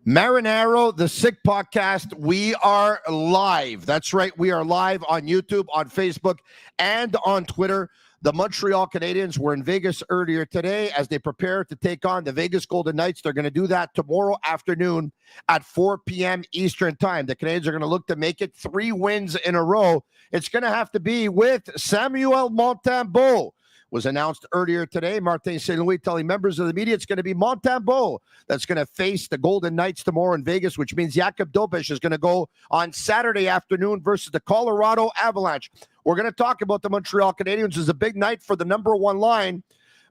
Marinaro, the Sick Podcast. We are live. That's right. We are live on YouTube, on Facebook, and on Twitter. The Montreal Canadiens were in Vegas earlier today as they prepare to take on the Vegas Golden Knights. They're going to do that tomorrow afternoon at 4 p.m. Eastern Time. The Canadiens are going to look to make it 3 wins in a row. It's going to have to be with Samuel Montembeault. Was announced earlier today. Martin St. Louis telling members of the media it's going to be Montembeault that's going to face the Golden Knights tomorrow in Vegas, which means Jakub Dobeš is going to go on Saturday afternoon versus the Colorado Avalanche. We're going to talk about the Montreal Canadiens. It's a big night for the number one line,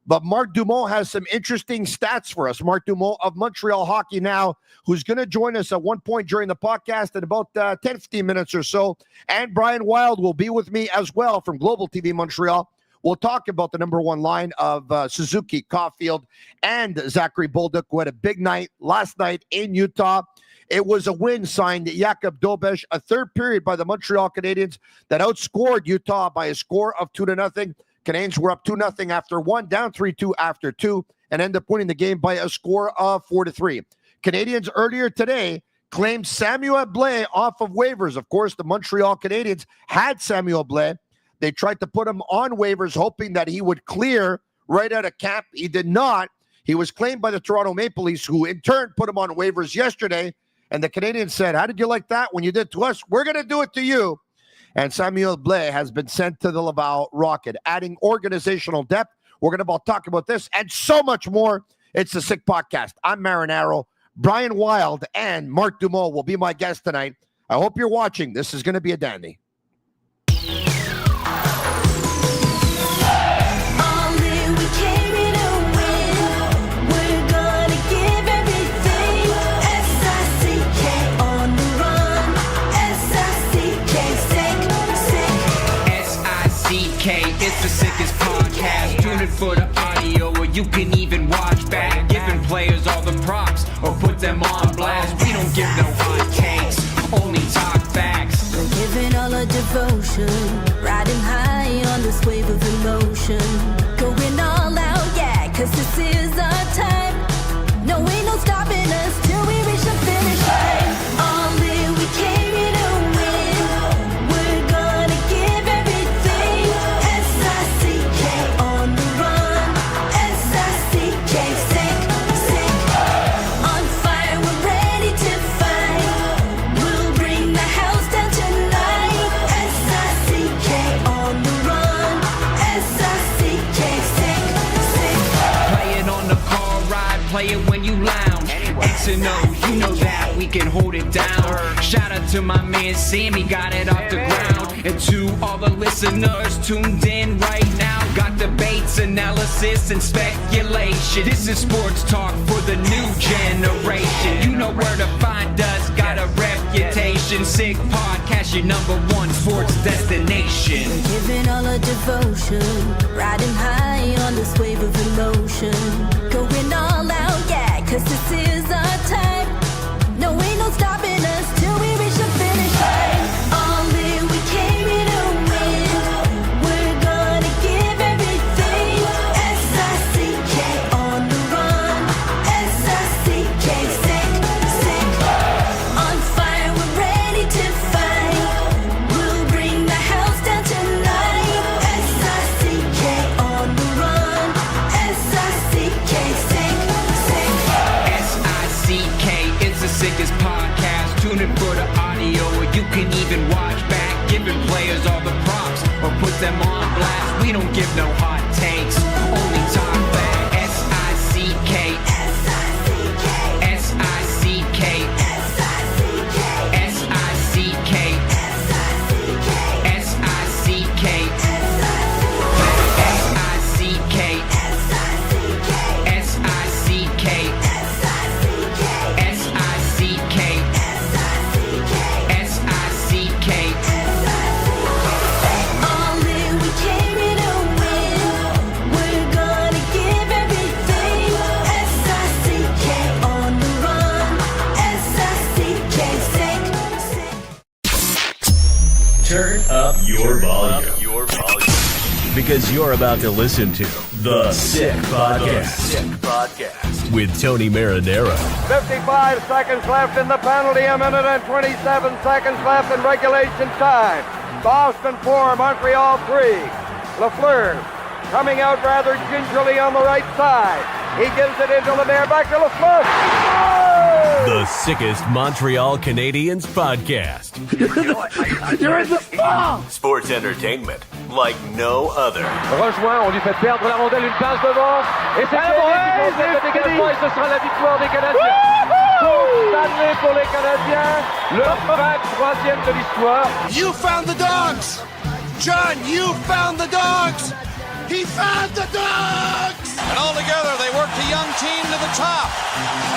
but Marc Dumont has some interesting stats for us. Marc Dumont of Montreal Hockey Now, who's going to join us at one point during the podcast in about 10-15 minutes or so. And Brian Wilde will be with me as well from Global TV Montreal. We'll talk about the number one line of Suzuki, Caufield, and Zachary Bolduc, who had a big night last night in Utah. It was a win signed Jakub Dobeš, a third period by the Montreal Canadiens that outscored Utah by a score of 2-0. Canadiens were up 2-0 after 1, down 3-2 after 2, and ended up winning the game by a score of 4-3. Canadiens earlier today claimed Samuel Blais off of waivers. Of course, the Montreal Canadiens had Samuel Blais. They tried to put him on waivers, hoping that he would clear right out of camp. He did not. He was claimed by the Toronto Maple Leafs, who in turn put him on waivers yesterday. And the Canadiens said, how did you like that when you did to us? We're going to do it to you. And Samuel Blais has been sent to the Laval Rocket, adding organizational depth. We're going to talk about this and so much more. It's the Sick Podcast. I'm Marinaro. Brian Wilde and Marc Dumont will be my guests tonight. I hope you're watching. This is going to be a dandy. It's the sickest podcast. Tune in for the audio, or you can even watch back. Giving players all the props, or put them on blast. We don't give no hot takes, only talk facts. We're giving all our devotion, riding high on this wave of emotion. Going all out, yeah, cause this is our time. No, ain't no stopping us till we reach the finish line. All in, we came here to win. We're gonna give everything. S-I-C-K on the run. S-I-C-K, sick. On fire, we're ready to fight. We'll bring the house down tonight. S-I-C-K on the run. S-I-C-K, sick. Play it on the car ride, play it when you lounge. X and O, you know that we can hold it down. Shout out to my man Sammy, got it off the ground. And to all the listeners tuned in right now, got debates, analysis, and speculation. This is sports talk for the new generation. You know where to find us, got a reputation. Sick Podcast, your number one sports destination. We're giving all our devotion, riding high on this wave of emotion. Going all out, yeah, cause this is our time. No, ain't no stopping us till we reach the finish line. All in, we came here to win. We're gonna give everything. S-I-C-K on the run. S-I-C-K, sick. On fire, we're ready to fight. We'll bring the house down tonight. S-I-C-K on the run. S-I-C-K, sick. S-I-C-K, it's the sickest podcast. Tune in for the audio, or you can even watch back. Giving players all the props, or put them on blast. We don't give no hot takes, only talk back. S-I-C-K, S-I-C-K, S-I-C-K, S-I-C-K, S-I-C-K, S-I-C-K, S-I-C-K, S-I-C-K, S-I-C-K, S-I-C-K, S-I-C-K. All in, we came here to win. We're gonna give everything. S-I-C-K on the run. S-I-C-K, sick. Turn up your volume. because you're about to listen to The Sick Podcast. With Tony Marinaro. 55 seconds left in the penalty, a minute and 27 seconds left in regulation time. Boston 4, Montreal 3. Lafleur coming out rather gingerly on the right side. He gives it into Lemaire, back to Lafleur. The sickest Montreal Canadiens podcast. You're in the ball! Sports entertainment like no other. Rejoint, on lui fait perdre la rondelle, une passe devant. Et c'est le dégagement, et ce sera la victoire des Canadiens. Stanley pour les Canadiens, le 23e de l'histoire. You found the dogs! John, you found the dogs! He found the dogs! And all together, they worked a young team to the top.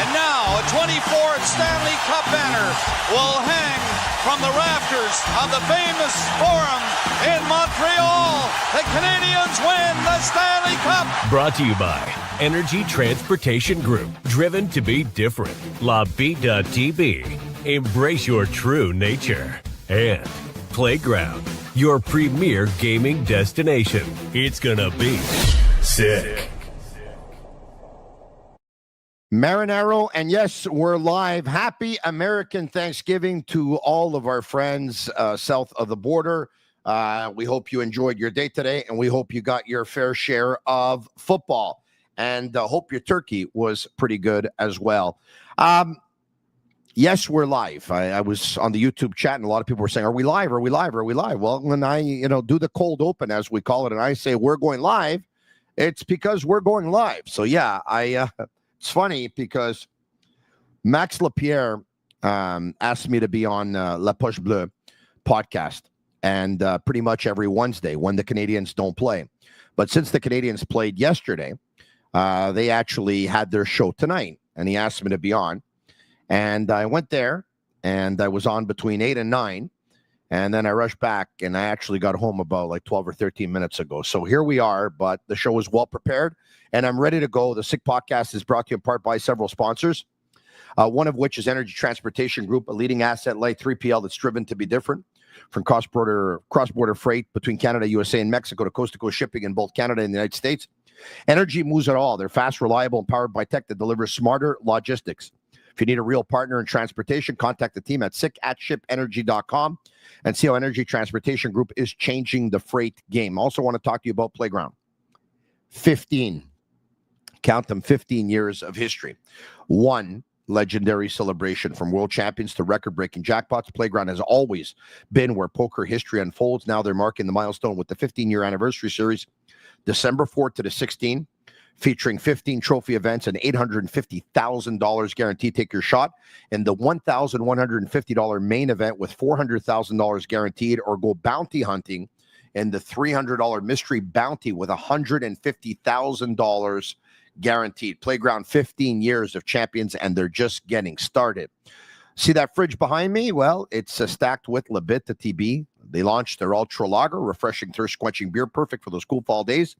And now, a 24th Stanley Cup banner will hang from the rafters of the famous Forum in Montreal. The Canadiens win the Stanley Cup. Brought to you by Energy Transportation Group. Driven to be different. La Vida Tibi. Embrace your true nature. And Playground, your premier gaming destination. It's gonna be sick. Marinaro, and yes, we're live. Happy American Thanksgiving to all of our friends south of the border. We hope you enjoyed your day today, and we hope you got your fair share of football, and hope your turkey was pretty good as well. Yes, we're live. I was on the YouTube chat, and a lot of people were saying, are we live? Are we live? Are we live? Well, when I, do the cold open, as we call it, and I say we're going live, it's because we're going live. So, yeah, it's funny because Max Lapierre asked me to be on La Poche Bleue podcast, and pretty much every Wednesday when the Canadiens don't play. But since the Canadiens played yesterday, they actually had their show tonight, and he asked me to be on. And I went there, and I was on between 8 and 9, and then I rushed back, and I actually got home about like 12 or 13 minutes ago. So here we are, but the show is well prepared, and I'm ready to go. The Sick Podcast is brought to you in part by several sponsors, one of which is Energy Transportation Group, a leading asset-light 3PL that's driven to be different. From cross-border freight between Canada, USA, and Mexico to coast-to-coast shipping in both Canada and the United States, Energy moves it all. They're fast, reliable, and powered by tech that delivers smarter logistics. If you need a real partner in transportation, contact the team at sick@shipenergy.com and see how Energy Transportation Group is changing the freight game. Also want to talk to you about Playground. 15, count them, 15 years of history. One legendary celebration from world champions to record-breaking jackpots. Playground has always been where poker history unfolds. Now they're marking the milestone with the 15-year anniversary series, December 4th to the 16th. Featuring 15 trophy events and $850,000 guaranteed. Take your shot in the $1,150 main event with $400,000 guaranteed, or go bounty hunting in the $300 mystery bounty with $150,000 guaranteed. Playground, 15 years of champions, and they're just getting started. See that fridge behind me? Well, it's stacked with Bittt, the Tibi. They launched their Ultra Lager, refreshing, thirst-quenching beer, perfect for those cool fall days.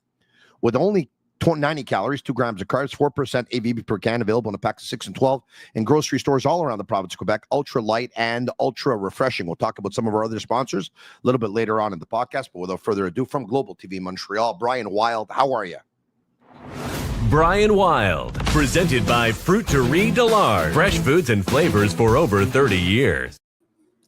With only 90 calories, 2 grams of carbs, 4% ABV per can, available in a pack of 6 and 12 in grocery stores all around the province of Quebec. Ultra light and ultra refreshing. We'll talk about some of our other sponsors a little bit later on in the podcast, but without further ado, from Global TV Montreal, Brian Wilde, how are you? Brian Wilde, presented by Fruiterie Delard. Fresh foods and flavors for over 30 years.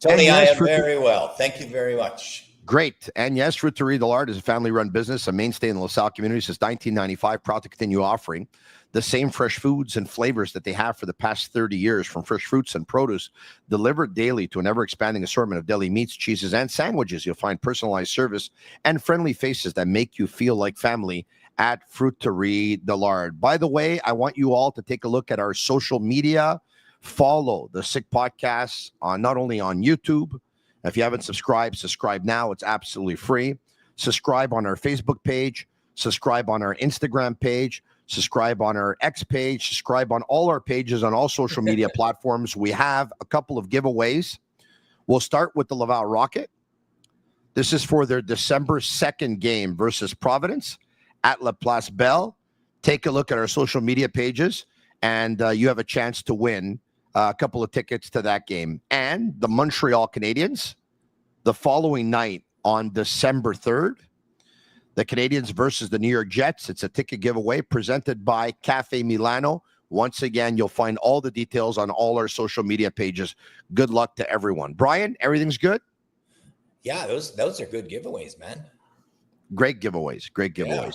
Tony, I am very well. Thank you very much. Great. And yes, Fruiterie Delard is a family-run business, a mainstay in the LaSalle community since 1995, proud to continue offering the same fresh foods and flavors that they have for the past 30 years, from fresh fruits and produce delivered daily to an ever-expanding assortment of deli meats, cheeses, and sandwiches. You'll find personalized service and friendly faces that make you feel like family at Fruiterie Delard. By the way, I want you all to take a look at our social media. Follow the Sick Podcast not only on YouTube. If you haven't subscribed, subscribe now. It's absolutely free. Subscribe on our Facebook page. Subscribe on our Instagram page. Subscribe on our X page. Subscribe on all our pages on all social media platforms. We have a couple of giveaways. We'll start with the Laval Rocket. This is for their December 2nd game versus Providence at La Place Belle. Take a look at our social media pages, and you have a chance to win a couple of tickets to that game. And the Montreal Canadiens, the following night on December 3rd, the Canadiens versus the New York Jets. It's a ticket giveaway presented by Cafe Milano. Once again, you'll find all the details on all our social media pages. Good luck to everyone. Brian, everything's good? Yeah, those are good giveaways, man. Great giveaways. Yeah.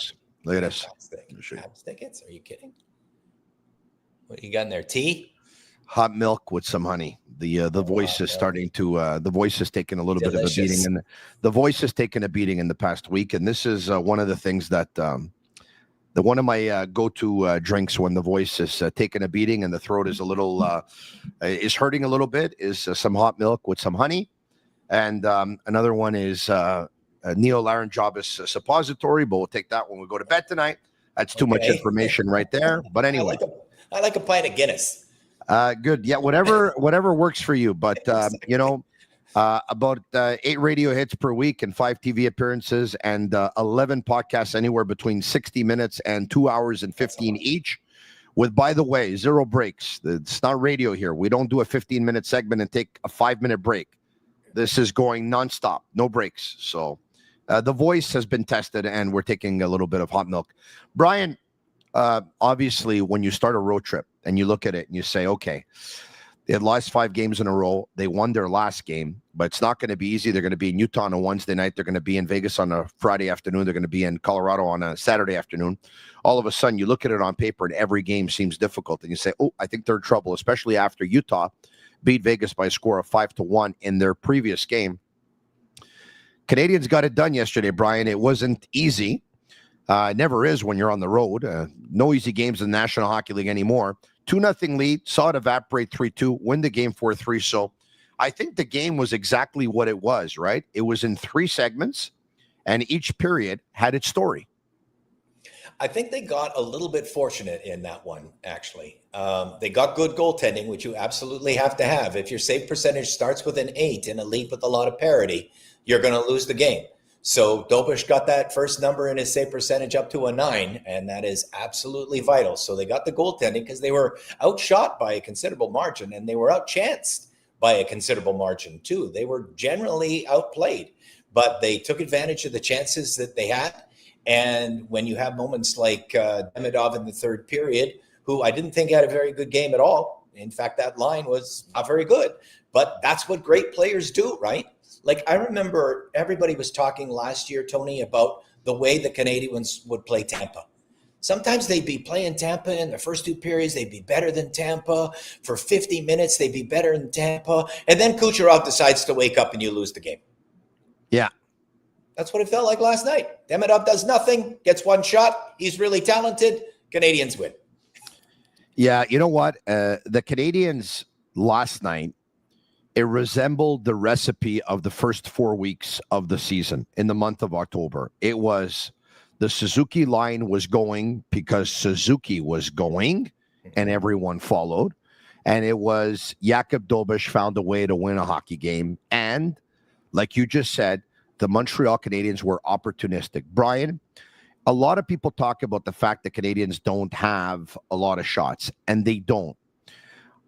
Look at this. Habs tickets? Are you kidding? What you got in there? Tea? Hot milk with some honey. The voice is starting to the voice has taken a little bit of a beating, and the voice has taken a beating in the past week. And this is one of the things that one of my go-to drinks when the voice is taking a beating and the throat is a little is hurting a little bit is some hot milk with some honey, and another one is a neolaryngobis suppository. But we'll take that when we go to bed tonight. That's too much information right there. But anyway, I like a pint of Guinness. Good. Yeah, whatever works for you. But, about 8 radio hits per week and 5 TV appearances and 11 podcasts anywhere between 60 minutes and 2 hours and 15 each with, by the way, 0 breaks. It's not radio here. We don't do a 15-minute segment and take a 5-minute break. This is going nonstop, no breaks. So the voice has been tested and we're taking a little bit of hot milk. Brian, obviously, when you start a road trip and you look at it and you say, okay, they had lost 5 games in a row. They won their last game, but it's not going to be easy. They're going to be in Utah on a Wednesday night. They're going to be in Vegas on a Friday afternoon. They're going to be in Colorado on a Saturday afternoon. All of a sudden, you look at it on paper and every game seems difficult. And you say, oh, I think they're in trouble, especially after Utah beat Vegas by a score of 5-1 in their previous game. Canadians got it done yesterday, Brian. It wasn't easy. It never is when you're on the road. No easy games in the National Hockey League anymore. 2-0 lead, saw it evaporate 3-2, win the game 4-3. So I think the game was exactly what it was, right? It was in 3 segments, and each period had its story. I think they got a little bit fortunate in that one, actually. They got good goaltending, which you absolutely have to have. If your save percentage starts with an 8 in a league with a lot of parity, you're going to lose the game. So Dobeš got that first number in his save percentage up to a 9, and that is absolutely vital. So they got the goaltending because they were outshot by a considerable margin, and they were outchanced by a considerable margin too. They were generally outplayed, but they took advantage of the chances that they had. And when you have moments like Demidov in the third period, who I didn't think had a very good game at all. In fact, that line was not very good, but that's what great players do, right? Like, I remember everybody was talking last year, Tony, about the way the Canadians would play Tampa. Sometimes they'd be playing Tampa in the first 2 periods. They'd be better than Tampa. For 50 minutes, they'd be better than Tampa. And then Kucherov decides to wake up and you lose the game. Yeah. That's what it felt like last night. Demidov does nothing, gets 1 shot. He's really talented. Canadians win. Yeah, you know what? The Canadians last night, it resembled the recipe of the first 4 weeks of the season in the month of October. It was the Suzuki line was going because Suzuki was going and everyone followed. And it was Jakub Dobeš found a way to win a hockey game. And like you just said, the Montreal Canadiens were opportunistic. Brian, a lot of people talk about the fact that Canadians don't have a lot of shots, and they don't.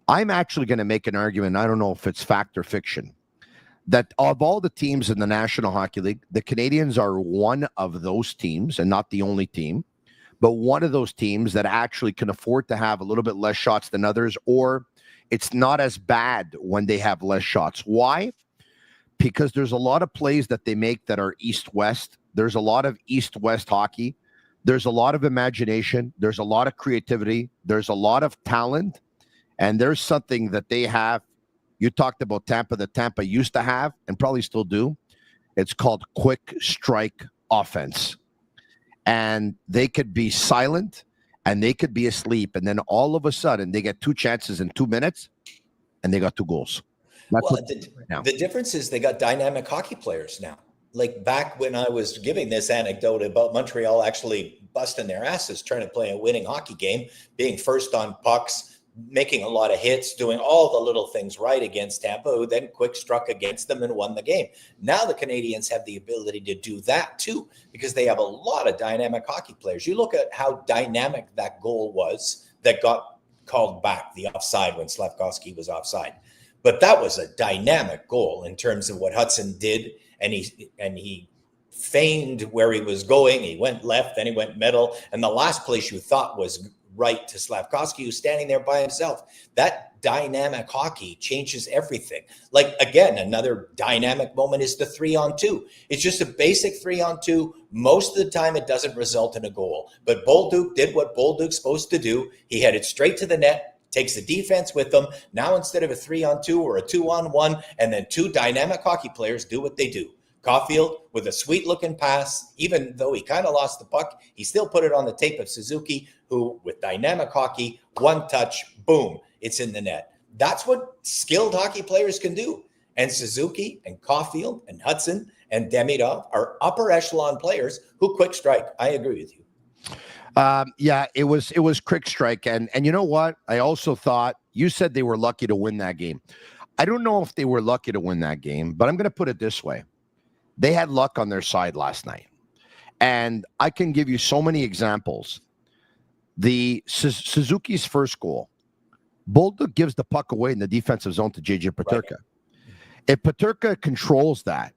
I'm actually going to make an argument, I don't know if it's fact or fiction, that of all the teams in the National Hockey League, the Canadians are one of those teams, and not the only team, but one of those teams that actually can afford to have a little bit less shots than others, or it's not as bad when they have less shots. Why? Because there's a lot of plays that they make that are east-west. There's a lot of east-west hockey. There's a lot of imagination. There's a lot of creativity. There's a lot of talent. And there's something that they have. You talked about Tampa, that Tampa used to have and probably still do. It's called quick strike offense. And they could be silent and they could be asleep. And then all of a sudden they get 2 chances in 2 minutes and they got 2 goals. Well, the difference is they got dynamic hockey players now. Like back when I was giving this anecdote about Montreal actually busting their asses, trying to play a winning hockey game, being first on pucks, making a lot of hits, doing all the little things right against Tampa, who then quick struck against them and won the game. Now the Canadians have the ability to do that too, because they have a lot of dynamic hockey players. You look at how dynamic that goal was that got called back, the offside when Slafkovsky was offside. But that was a dynamic goal in terms of what Hudson did, and he feigned where he was going. He went left, then he went middle. And the last place you thought was right to Slafkovsky, who's standing there by himself. That dynamic hockey changes everything. Like, again, another dynamic moment is the 3-on-2. It's just a basic 3-on-2. Most of the time, it doesn't result in a goal. But Bolduc did what Bolduc's supposed to do. He headed straight to the net, takes the defense with him. Now, instead of a 3-on-2 or a 2-on-1, and then two dynamic hockey players do what they do. Caufield with a sweet-looking pass, even though he kind of lost the puck, he still put it on the tape of Suzuki, who, with dynamic hockey, one touch, boom, it's in the net. That's what skilled hockey players can do. And Suzuki and Caufield and Hudson and Demidov are upper echelon players who quick strike. I agree with you. Yeah, it was quick strike. And you know what? I also thought, you said they were lucky to win that game. I don't know if they were lucky to win that game, but I'm going to put it this way. They had luck on their side last night. And I can give you so many examples. The Suzuki's first goal, Bolduc gives the puck away in the defensive zone to JJ Peterka. Right. If Peterka controls that,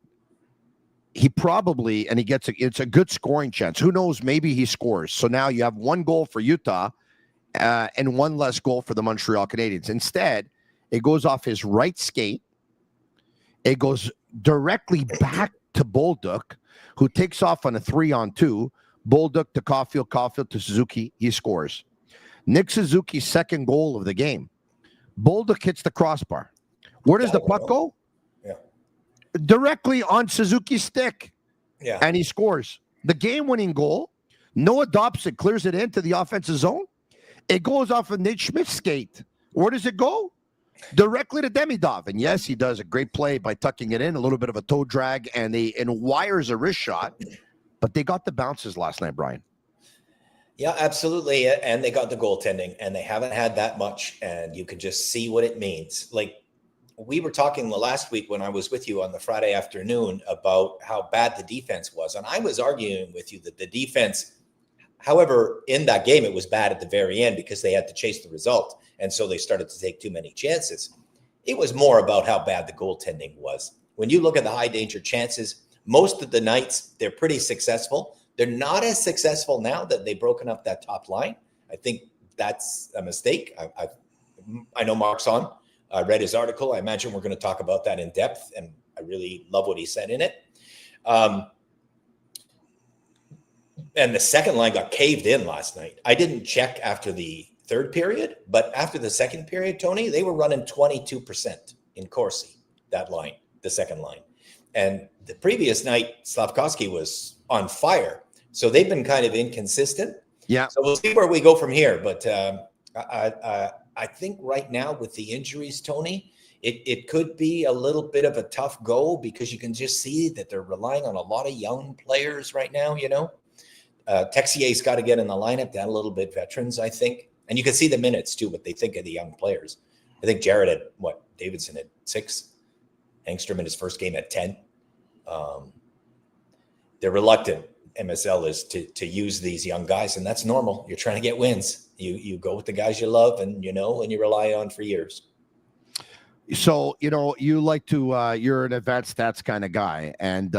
he probably, and he gets it's a good scoring chance. Who knows? Maybe he scores. So now you have one goal for Utah and one less goal for the Montreal Canadiens. Instead, it goes off his right skate. It goes directly back to Bolduc, who takes off on a 3-on-2. Bolduc to Caufield, Caufield to Suzuki. He scores. Nick Suzuki's second goal of the game. Bolduc hits the crossbar. Where does the puck go? Yeah. Directly on Suzuki's stick. Yeah. And he scores. The game-winning goal, Noah Dobson clears it into the offensive zone. It goes off of Nate Schmidt's skate. Where does it go? Directly to Demidov. And yes, he does a great play by tucking it in, a little bit of a toe drag, and wires a wrist shot. But they got the bounces last night, Brian. Yeah, absolutely. And they got the goaltending, and they haven't had that much. And you can just see what it means. Like, we were talking last week when I was with you on the Friday afternoon about how bad the defense was. And I was arguing with you that the defense, however, in that game, it was bad at the very end because they had to chase the result. And so they started to take too many chances. It was more about how bad the goaltending was. When you look at the high danger chances, most of the nights, they're pretty successful. They're not as successful now that they've broken up that top line. I think that's a mistake. I know Mark's on. I read his article. I imagine we're going to talk about that in depth, and I really love what he said in it. And the second line got caved in last night. I didn't check after the third period, but after the second period, Tony, they were running 22% in Corsi, that line, the second line. And the previous night, Slafkovsky was on fire. So they've been kind of inconsistent. Yeah. So we'll see where we go from here. But I think right now with the injuries, Tony, it could be a little bit of a tough go because you can just see that they're relying on a lot of young players right now, you know. Texier's got to get in the lineup, down a little bit veterans, I think. And you can see the minutes, too, what they think of the young players. I think Jared had, Davidson at 6. Engstrom in his first game at 10. They're reluctant, MSL is, to use these young guys, and that's normal. You're trying to get wins. You go with the guys you love and you rely on for years. So, you like to, you're an advanced stats kind of guy. And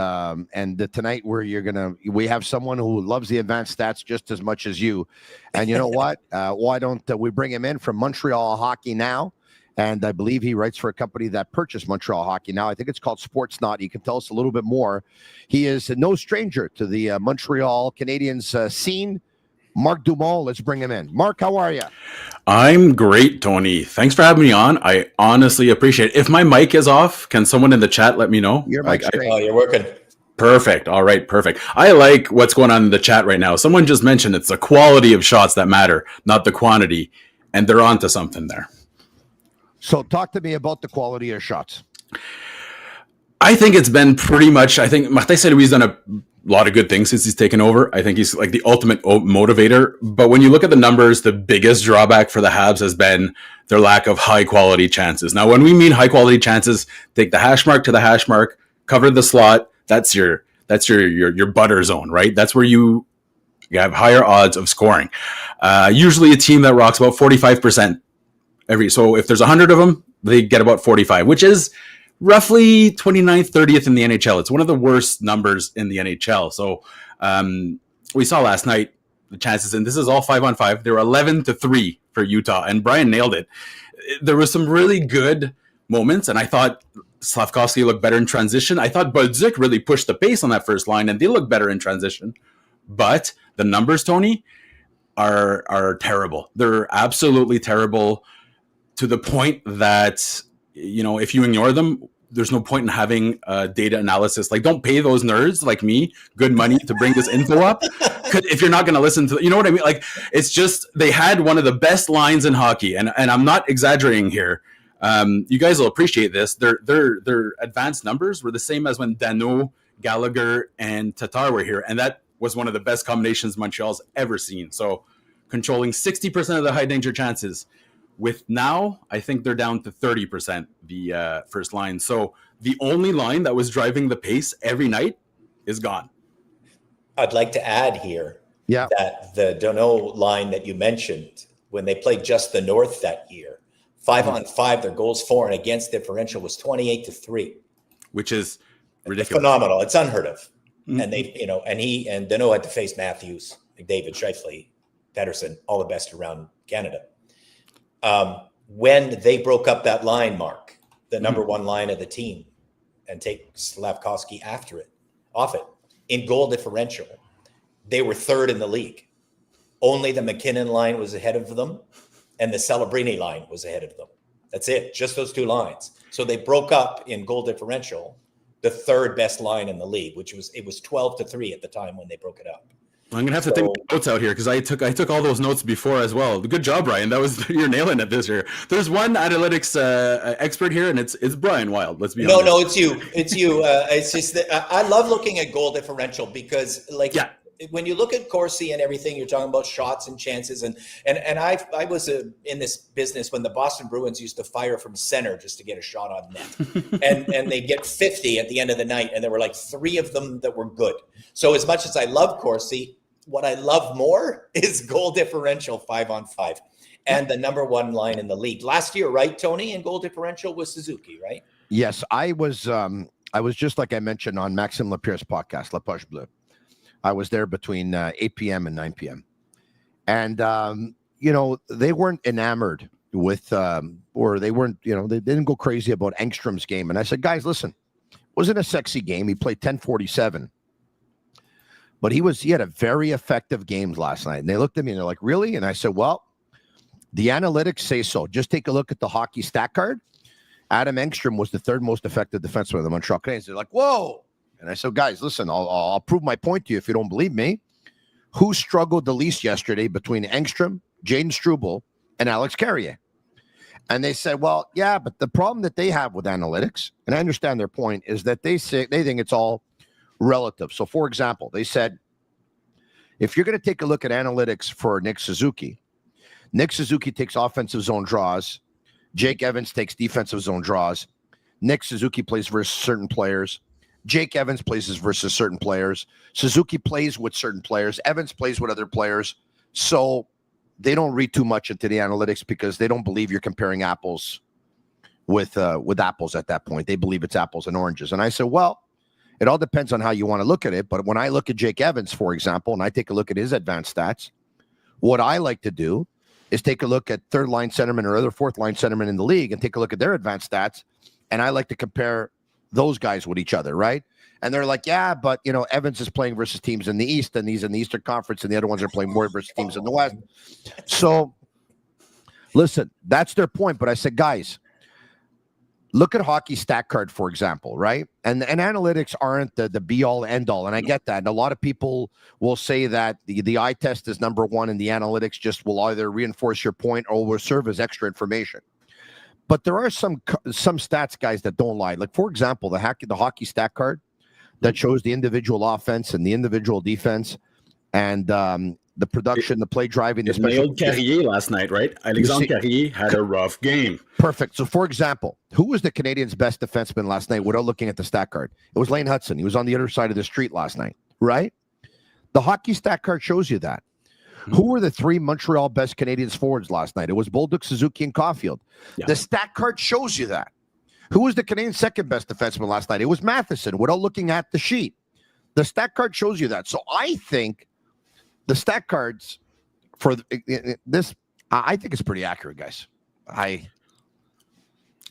tonight we have someone who loves the advanced stats just as much as you. And you know what? Why don't we bring him in from Montreal Hockey Now? And I believe he writes for a company that purchased Montreal Hockey Now. I think it's called Sportsnaut. He can tell us a little bit more. He is no stranger to the Montreal Canadiens scene. Marc Dumont, let's bring him in. Marc, how are you? I'm great, Tony. Thanks for having me on. I honestly appreciate it. If my mic is off, can someone in the chat let me know? Your mic's great. Oh, you're working. Perfect. All right, perfect. I like what's going on in the chat right now. Someone just mentioned it's the quality of shots that matter, not the quantity. And they're onto something there. So talk to me about the quality of shots. I think it's been pretty much, I think Martin Saint-Louis done a lot of good things since he's taken over. I think he's like the ultimate motivator. But when you look at the numbers, the biggest drawback for the Habs has been their lack of high quality chances. Now, when we mean high quality chances, take the hash mark to the hash mark, cover the slot. That's your butter zone, right? That's where you have higher odds of scoring. Usually a team that rocks about 45% so if there's 100 of them, they get about 45, which is roughly 29th, 30th in the NHL. It's one of the worst numbers in the NHL. So we saw last night the chances, and this is all 5-on-5. They were 11-3 for Utah, and Brian nailed it. There was some really good moments, and I thought Slafkovsky looked better in transition. I thought Bolduc really pushed the pace on that first line, and they looked better in transition. But the numbers, Tony, are terrible. They're absolutely terrible, to the point that, if you ignore them, there's no point in having data analysis. Like, don't pay those nerds like me good money to bring this info up if you're not going to listen to, you know what I mean? Like, it's just, they had one of the best lines in hockey, and I'm not exaggerating here. You guys will appreciate this. Their advanced numbers were the same as when Danault, Gallagher, and Tatar were here, and that was one of the best combinations Montreal's ever seen. So controlling 60% of the high danger chances. With now, I think they're down to 30%, the first line. So the only line that was driving the pace every night is gone. I'd like to add here that the Danault line that you mentioned, when they played just the North that year, 5-on-5, their goals for and against differential was 28-3, which is ridiculous. It's phenomenal. It's unheard of. Mm-hmm. And they, and Danault had to face Matthews, McDavid, Scheifele, Pettersson, all the best around Canada. When they broke up that line, Mark, the number one line of the team, and take Slafkovsky off it, in goal differential, they were third in the league. Only the McKinnon line was ahead of them, and the Celebrini line was ahead of them. That's it, just those two lines. So they broke up in goal differential, the third best line in the league, it was 12-3 at the time when they broke it up. I'm gonna have to take notes out here because I took all those notes before as well. Good job, Brian. You're nailing it this year. There's one analytics expert here, and it's Brian Wilde. Let's be honest. No, it's you. It's just that I love looking at goal differential because, when you look at Corsi and everything, you're talking about shots and chances, and I was in this business when the Boston Bruins used to fire from center just to get a shot on net, and they get 50 at the end of the night, and there were like 3 of them that were good. So as much as I love Corsi, what I love more is goal differential 5-on-5, and the number one line in the league last year, right, Tony? In goal differential was Suzuki, right? Yes, I was just like I mentioned on Maxime Lapierre's podcast, La Poche Bleue. I was there between 8 p.m. and 9 p.m. And, they weren't enamored with, or they weren't, they didn't go crazy about Engstrom's game. And I said, guys, listen, it wasn't a sexy game. He played 10:47. But he had a very effective game last night. And they looked at me and they're like, really? And I said, well, the analytics say so. Just take a look at the hockey stat card. Adam Engstrom was the third most effective defenseman of the Montreal Canadiens. They're like, whoa. And I said, guys, listen, I'll prove my point to you if you don't believe me. Who struggled the least yesterday between Engstrom, Jaden Struble, and Alex Carrier? And they said, well, yeah, but the problem that they have with analytics, and I understand their point, is that they think it's all relative. So, for example, they said, if you're going to take a look at analytics for Nick Suzuki takes offensive zone draws. Jake Evans takes defensive zone draws. Nick Suzuki plays versus certain players. Jake Evans plays versus certain players. Suzuki plays with certain players. Evans plays with other players. So they don't read too much into the analytics because they don't believe you're comparing apples with apples at that point. They believe it's apples and oranges. And I said, well, it all depends on how you want to look at it. But when I look at Jake Evans, for example, and I take a look at his advanced stats, what I like to do is take a look at third-line centermen or other fourth-line centermen in the league and take a look at their advanced stats, and I like to compare those guys with each other, right? And they're like, yeah, but, Evans is playing versus teams in the East, and he's in the Eastern Conference, and the other ones are playing more versus teams in the West. So, listen, that's their point. But I said, guys, look at hockey stat card, for example, right? And analytics aren't the be-all, end-all, and I get that. And a lot of people will say that the eye test is number one, and the analytics just will either reinforce your point or will serve as extra information. But there are some stats, guys, that don't lie. Like, for example, the hockey stat card that shows the individual offense and the individual defense and the production, the play driving. It nailed Carrier last night, right? Alexandre Carrier had a rough game. Perfect. So, for example, who was the Canadiens' best defenseman last night without looking at the stat card? It was Lane Hudson. He was on the other side of the street last night, right? The hockey stat card shows you that. Who were the 3 Montreal best Canadiens forwards last night? It was Bolduc, Suzuki, and Caufield. Yeah. The stat card shows you that. Who was the Canadiens' second best defenseman last night? It was Matheson, without looking at the sheet. The stat card shows you that. So I think the stat cards for this, I think it's pretty accurate, guys.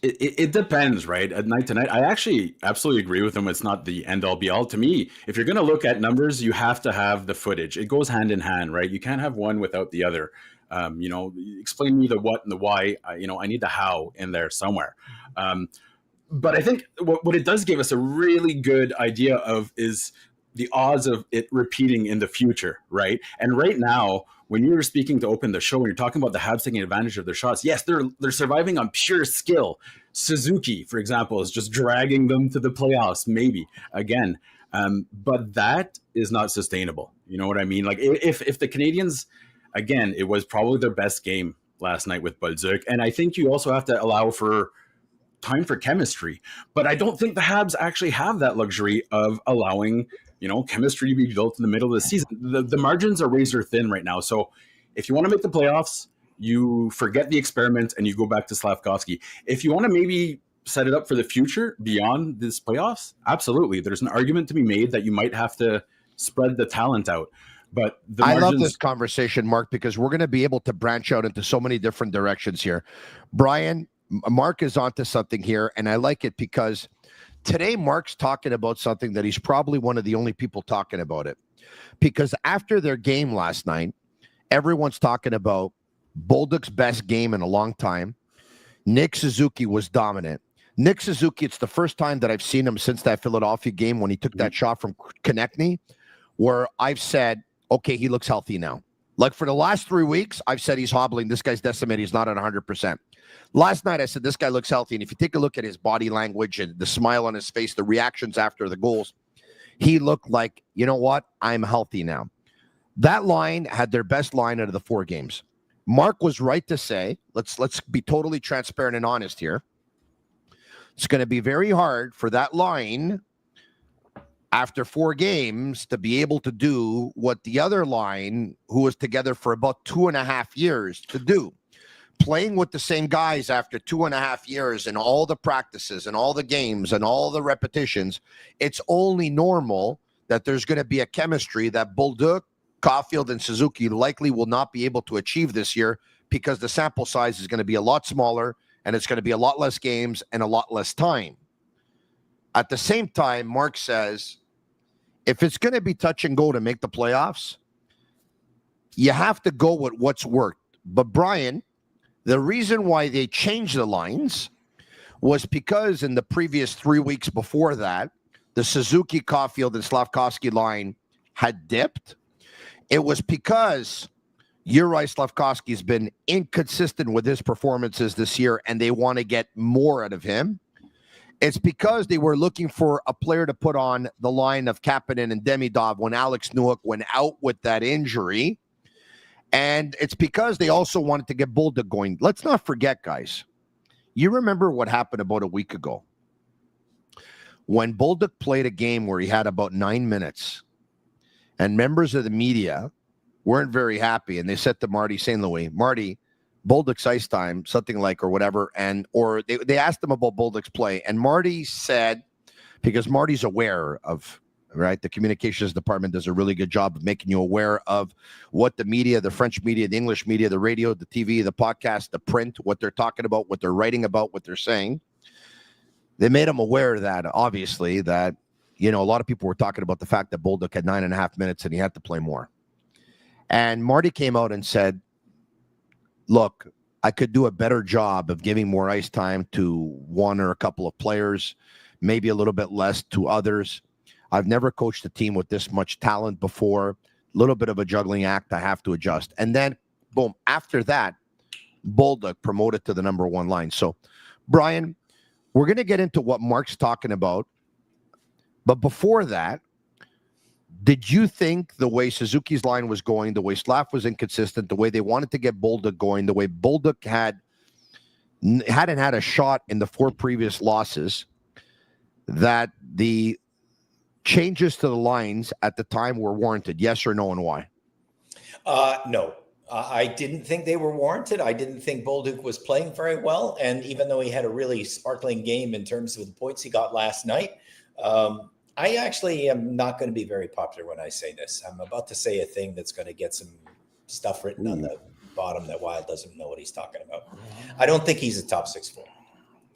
It depends, right? At night to night, I actually absolutely agree with him. It's not the end all be all. To me, if you're going to look at numbers, you have to have the footage. It goes hand in hand, right? You can't have one without the other. Explain me the what and the why. I need the how in there somewhere. But I think what it does give us a really good idea of is the odds of it repeating in the future, right? And right now, when you were speaking to open the show, when you're talking about the Habs taking advantage of their shots, yes, they're surviving on pure skill. Suzuki, for example, is just dragging them to the playoffs, maybe again. But that is not sustainable. You know what I mean? Like if the Canadiens, again, it was probably their best game last night with Bolduc, and I think you also have to allow for time for chemistry. But I don't think the Habs actually have that luxury of allowing chemistry to be built in the middle of the season. The margins are razor thin right now. So if you want to make the playoffs, you forget the experiment and you go back to Slafkovsky. If you want to maybe set it up for the future beyond this playoffs, absolutely. There's an argument to be made that you might have to spread the talent out. But I love this conversation, Mark, because we're going to be able to branch out into so many different directions here. Brian, Mark is onto something here, and I like it because today, Mark's talking about something that he's probably one of the only people talking about it. Because after their game last night, everyone's talking about Bolduc's best game in a long time. Nick Suzuki was dominant. Nick Suzuki, it's the first time that I've seen him since that Philadelphia game when he took that shot from Konechny, where I've said, okay, he looks healthy now. Like for the last 3 weeks, I've said he's hobbling. This guy's decimated. He's not at 100%. Last night, I said, this guy looks healthy. And if you take a look at his body language and the smile on his face, the reactions after the goals, he looked like, you know what? I'm healthy now. That line had their best line out of the 4 games. Mark was right to say, let's be totally transparent and honest here. It's going to be very hard for that line after 4 games to be able to do what the other line, who was together for about 2.5 years, to do. Playing with the same guys after 2.5 years and all the practices and all the games and all the repetitions, it's only normal that there's going to be a chemistry that Bolduc, Caufield, and Suzuki likely will not be able to achieve this year because the sample size is going to be a lot smaller and it's going to be a lot less games and a lot less time. At the same time, Mark says, if it's going to be touch and go to make the playoffs, you have to go with what's worked. But Brian, the reason why they changed the lines was because in the previous 3 weeks before that, the Suzuki, Caufield, and Slafkovsky line had dipped. It was because Yuri Slafkovsky has been inconsistent with his performances this year, and they want to get more out of him. It's because they were looking for a player to put on the line of Kapanen and Demidov when Alex Newhook went out with that injury. And it's because they also wanted to get Bolduc going. Let's not forget, guys. You remember what happened about a week ago when Bolduc played a game where he had about 9 minutes and members of the media weren't very happy. And they said to Marty St. Louis, Marty, Bolduc's ice time, something like, or whatever. Or they asked him about Bolduc's play. And Marty said, because Marty's aware of, right, the communications department does a really good job of making you aware of what the media, the French media, the English media, the radio, the TV, the podcast, the print, what they're talking about, what they're writing about, what they're saying. They made him aware of that, obviously, that, a lot of people were talking about the fact that Bolduc had 9.5 minutes and he had to play more. And Marty came out and said, look, I could do a better job of giving more ice time to one or a couple of players, maybe a little bit less to others. I've never coached a team with this much talent before. A little bit of a juggling act. I have to adjust. And then, boom, after that, Bolduc promoted to the number 1 line. So, Brian, we're going to get into what Mark's talking about. But before that, did you think the way Suzuki's line was going, the way Slav was inconsistent, the way they wanted to get Bolduc going, the way Bolduc hadn't had a shot in the 4 previous losses, that the changes to the lines at the time were warranted? Yes or no, and why? No. I didn't think they were warranted. I didn't think Bolduc was playing very well. And even though he had a really sparkling game in terms of the points he got last night, I actually am not going to be very popular when I say this. I'm about to say a thing that's going to get some stuff written on the bottom that Wilde doesn't know what he's talking about. I don't think he's a top 6 forward.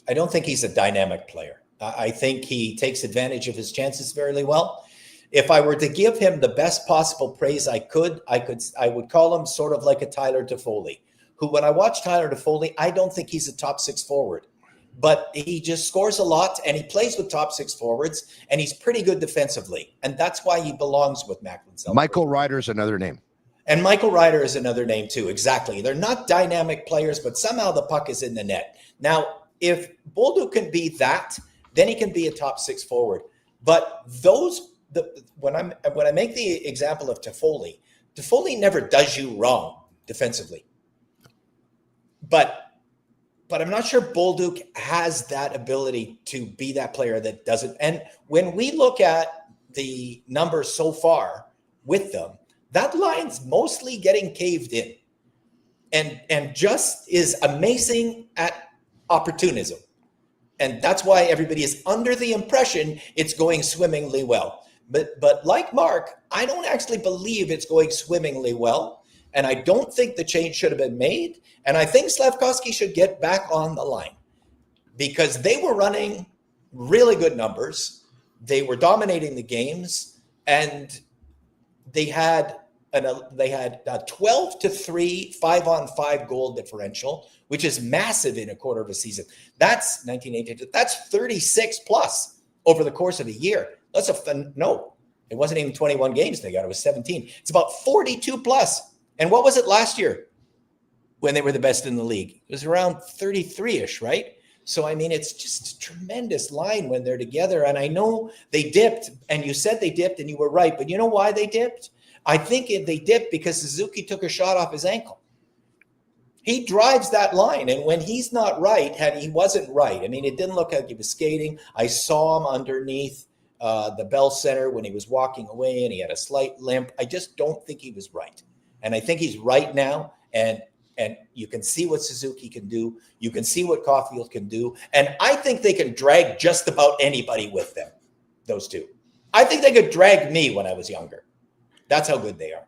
I don't think he's a dynamic player. I think he takes advantage of his chances fairly well. If I were to give him the best possible praise I would call him sort of like a Tyler Toffoli, who when I watch Tyler Toffoli, I don't think he's a top 6 forward, but he just scores a lot and he plays with top 6 forwards and he's pretty good defensively. And that's why he belongs with Macklin. Michael Ryder's another name. And Michael Ryder is another name too. Exactly. They're not dynamic players, but somehow the puck is in the net. Now, if Bolduc can be that, then he can be a top 6 forward. But when I make the example of Toffoli never does you wrong defensively. But I'm not sure Bolduc has that ability to be that player that doesn't. And when we look at the numbers so far with them, that line's mostly getting caved in and just is amazing at opportunism. And that's why everybody is under the impression it's going swimmingly well. But like Mark, I don't actually believe it's going swimmingly well. And I don't think the change should have been made. And I think Slafkovsky should get back on the line because they were running really good numbers. They were dominating the games and they had a 12-3 5-on-5 goal differential, which is massive in a quarter of a season. That's 1980. That's 36 plus over the course of a year. No, it wasn't even 21 games they got. It was 17. It's about 42 plus. And what was it last year when they were the best in the league? It was around 33-ish, right? So, I mean, it's just a tremendous line when they're together. And I know they dipped, and you said they dipped, and you were right. But you know why they dipped? I think they dipped because Suzuki took a shot off his ankle. He drives that line, and when he's not right, he wasn't right. I mean, it didn't look like he was skating. I saw him underneath the Bell Center when he was walking away, and he had a slight limp. I just don't think he was right. And I think he's right now, and you can see what Suzuki can do. You can see what Caufield can do. And I think they can drag just about anybody with them, those two. I think they could drag me when I was younger. That's how good they are.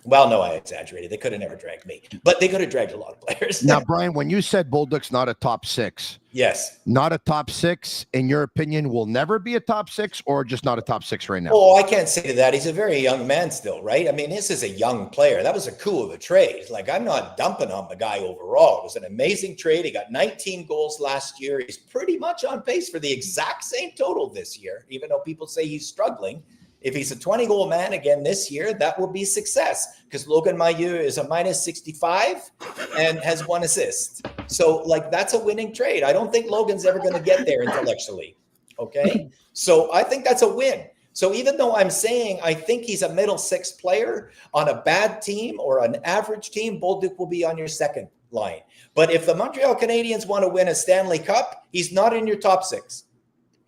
Well, no, I exaggerated. They could have never dragged me, but they could have dragged a lot of players. Now, Brian, when you said Bolduc's not a top 6, yes, not a top 6, in your opinion, will never be a top 6 or just not a top 6 right now? Oh, I can't say to that. He's a very young man still, right? I mean, this is a young player. That was a coup of a trade. Like, I'm not dumping on the guy overall. It was an amazing trade. He got 19 goals last year. He's pretty much on pace for the exact same total this year, even though people say he's struggling. If he's a 20-goal man again this year, that will be success because Logan Mailloux is a minus 65 and has 1 assist. So, like, that's a winning trade. I don't think Logan's ever going to get there intellectually, okay? So I think that's a win. So even though I'm saying I think he's a middle 6 player on a bad team or an average team, Bolduc will be on your second line. But if the Montreal Canadiens want to win a Stanley Cup, he's not in your top 6.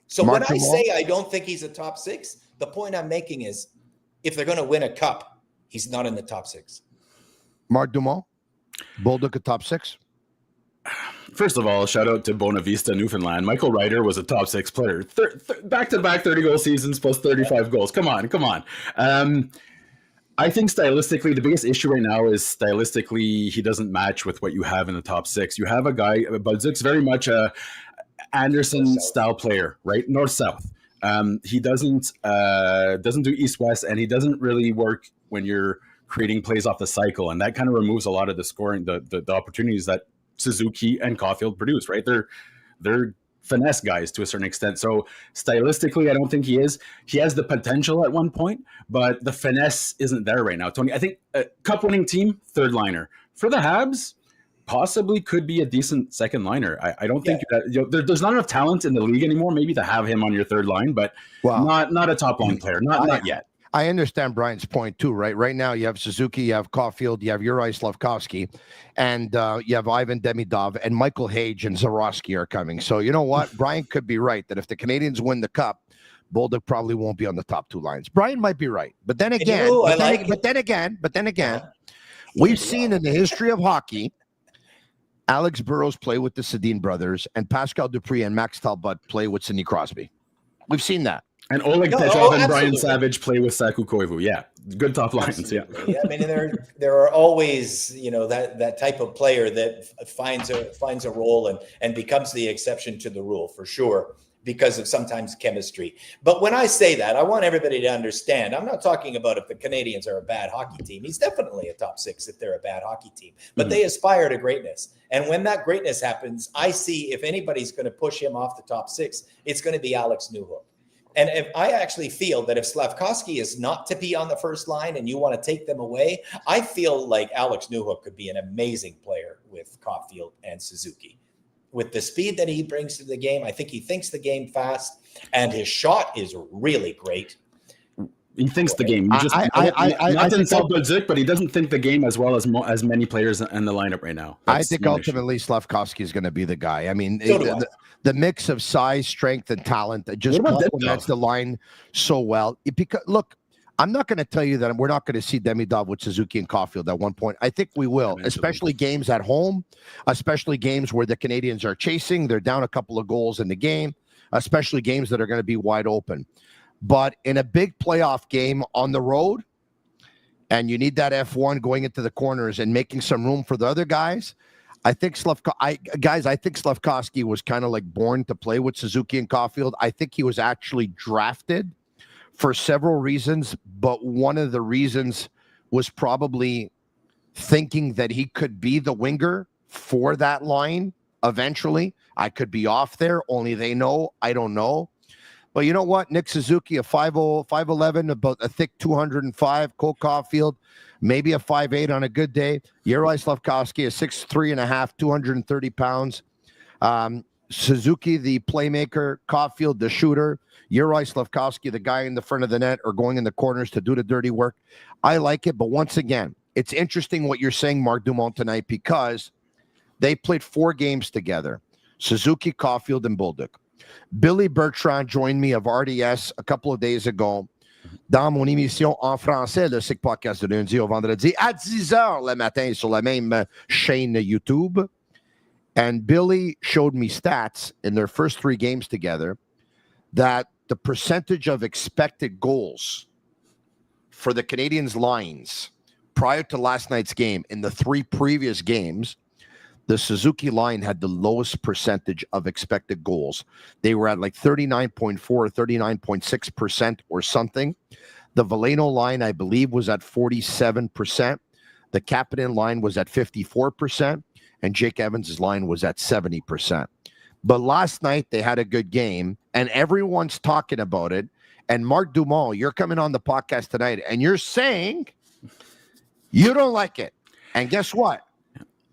So when I say I don't think he's a top 6, the point I'm making is if they're going to win a cup, he's not in the top 6. Marc Dumont, Bolduc a top 6? First of all, shout out to Bonavista, Newfoundland. Michael Ryder was a top 6 player. Back-to-back 30-goal seasons plus 35 goals. Come on. I think stylistically, the biggest issue right now is stylistically, he doesn't match with what you have in the top 6. You have a guy, Bolduk's very much a Anderson-style player, right? North-south. He doesn't do east-west, and he doesn't really work when you're creating plays off the cycle, and that kind of removes a lot of the scoring, the opportunities that Suzuki and Caufield produce, right? They're finesse guys to a certain extent. So stylistically, I don't think he is. He has the potential at one point, but the finesse isn't there right now. Tony, I think a cup-winning team, third liner. For the Habs, possibly could be a decent second liner. I don't think that, there's not enough talent in the league anymore, maybe to have him on your third line, but not a top line player, not yet. I understand Brian's point too, right? Right now you have Suzuki, you have Caufield, you have Uri Slafkovsky, and you have Ivan Demidov, and Michael Hage and Zarowski are coming. So you know what? Brian could be right that if the Canadiens win the cup, Bolduc probably won't be on the top 2 lines. Brian might be right, but then again, We've seen in the history of hockey, Alex Burrows play with the Sedin brothers and Pascal Dupree and Max Talbot play with Sidney Crosby. We've seen that. And Oleg Petrov and Brian Savage play with Saku Koivu. Yeah, good top lines. Absolutely. Yeah, I mean, there are always, that type of player that finds a role and becomes the exception to the rule for sure, because of sometimes chemistry. But when I say that, I want everybody to understand, I'm not talking about if the Canadians are a bad hockey team. He's definitely a top six if they're a bad hockey team, but they aspire to greatness. And when that greatness happens, I see if anybody's going to push him off the top six, it's going to be Alex Newhook. And if I actually feel that if Slafkovsky is not to be on the first line and you want to take them away, I feel like Alex Newhook could be an amazing player with Caufield and Suzuki. With the speed that he brings to the game, I think he thinks the game fast, and his shot is really great. He thinks the game. Not to insult Bolduc, but he doesn't think the game as well as many players in the lineup right now. I think ultimately Slafkovsky is going to be the guy. I mean, the mix of size, strength, and talent that just complements the line so well. Because look, I'm not going to tell you that we're not going to see Demidov with Suzuki and Caufield at one point. I think we will, especially games at home, especially games where the Canadians are chasing. They're down a couple of goals in the game, especially games that are going to be wide open. But in a big playoff game on the road, and you need that F1 going into the corners and making some room for the other guys, I think Slafkovsky was kind of like born to play with Suzuki and Caufield. I think he was actually drafted for several reasons, but one of the reasons was probably thinking that he could be the winger for that line eventually. I could be off there, only they know. I don't know. But you know what? Nick Suzuki, a 5'0", 5'11", about a thick 205. Cole Caufield, maybe a 5'8" on a good day. Juraj Slafkovsky, a 6'3.5", 230 pounds. Suzuki, the playmaker. Caufield, the shooter. Juraj Slafkovsky, the guy in the front of the net or going in the corners to do the dirty work. I like it, but once again, it's interesting what you're saying, Marc Dumont, tonight, because they played 4 games together. Suzuki, Caufield, and Bolduc. Billy Bertrand joined me of RDS a couple of days ago dans mon émission en français, le SIC Podcast de lundi au vendredi à 10h le matin sur la même chaîne YouTube. And Billy showed me stats in their first 3 games together that the percentage of expected goals for the Canadians' lines prior to last night's game in the 3 previous games, the Suzuki line had the lowest percentage of expected goals. They were at like 39.4 or 39.6% or something. The Veleno line, I believe, was at 47%. The Kapanen line was at 54%. And Jake Evans' line was at 70%. But last night, they had a good game, and everyone's talking about it. And Marc Dumont, you're coming on the podcast tonight, and you're saying you don't like it. And guess what?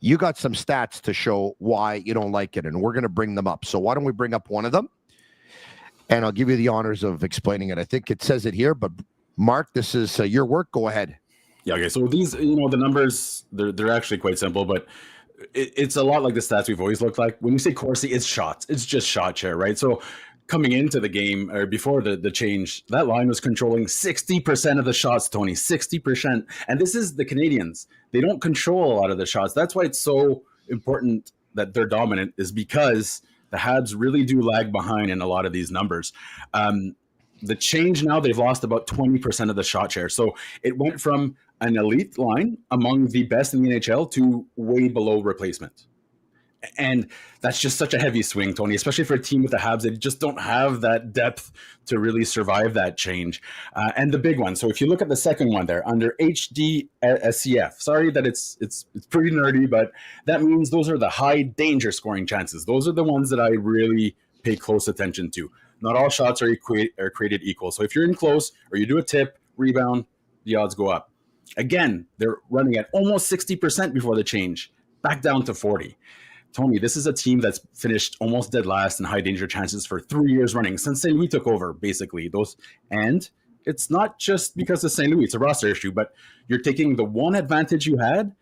You got some stats to show why you don't like it, and we're going to bring them up. So why don't we bring up one of them? And I'll give you the honors of explaining it. I think it says it here, but Mark, this is your work. Go ahead. Yeah, okay. So these, the numbers, they're actually quite simple, but it's a lot like the stats we've always looked like. When you say Corsi, it's shots. It's just shot share, right? So coming into the game, or before the change, that line was controlling 60% of the shots, Tony, 60%. And this is the Canadians. They don't control a lot of the shots. That's why it's so important that they're dominant, is because the Habs really do lag behind in a lot of these numbers. The change now, they've lost about 20% of the shot share. So it went from an elite line among the best in the NHL to way below replacement. And that's just such a heavy swing, Tony, especially for a team with the Habs. They just don't have that depth to really survive that change. And the big one. So if you look at the second one there, under HDSCF, sorry that it's pretty nerdy, but that means those are the high danger scoring chances. Those are the ones that I really pay close attention to. Not all shots are created equal. So if you're in close or you do a tip, rebound, the odds go up. Again, they're running at almost 60% before the change, back down to 40. Tony, this is a team that's finished almost dead last in high danger chances for 3 years running since St. Louis took over, basically. And it's not just because of St. Louis, it's a roster issue, but you're taking the one advantage you had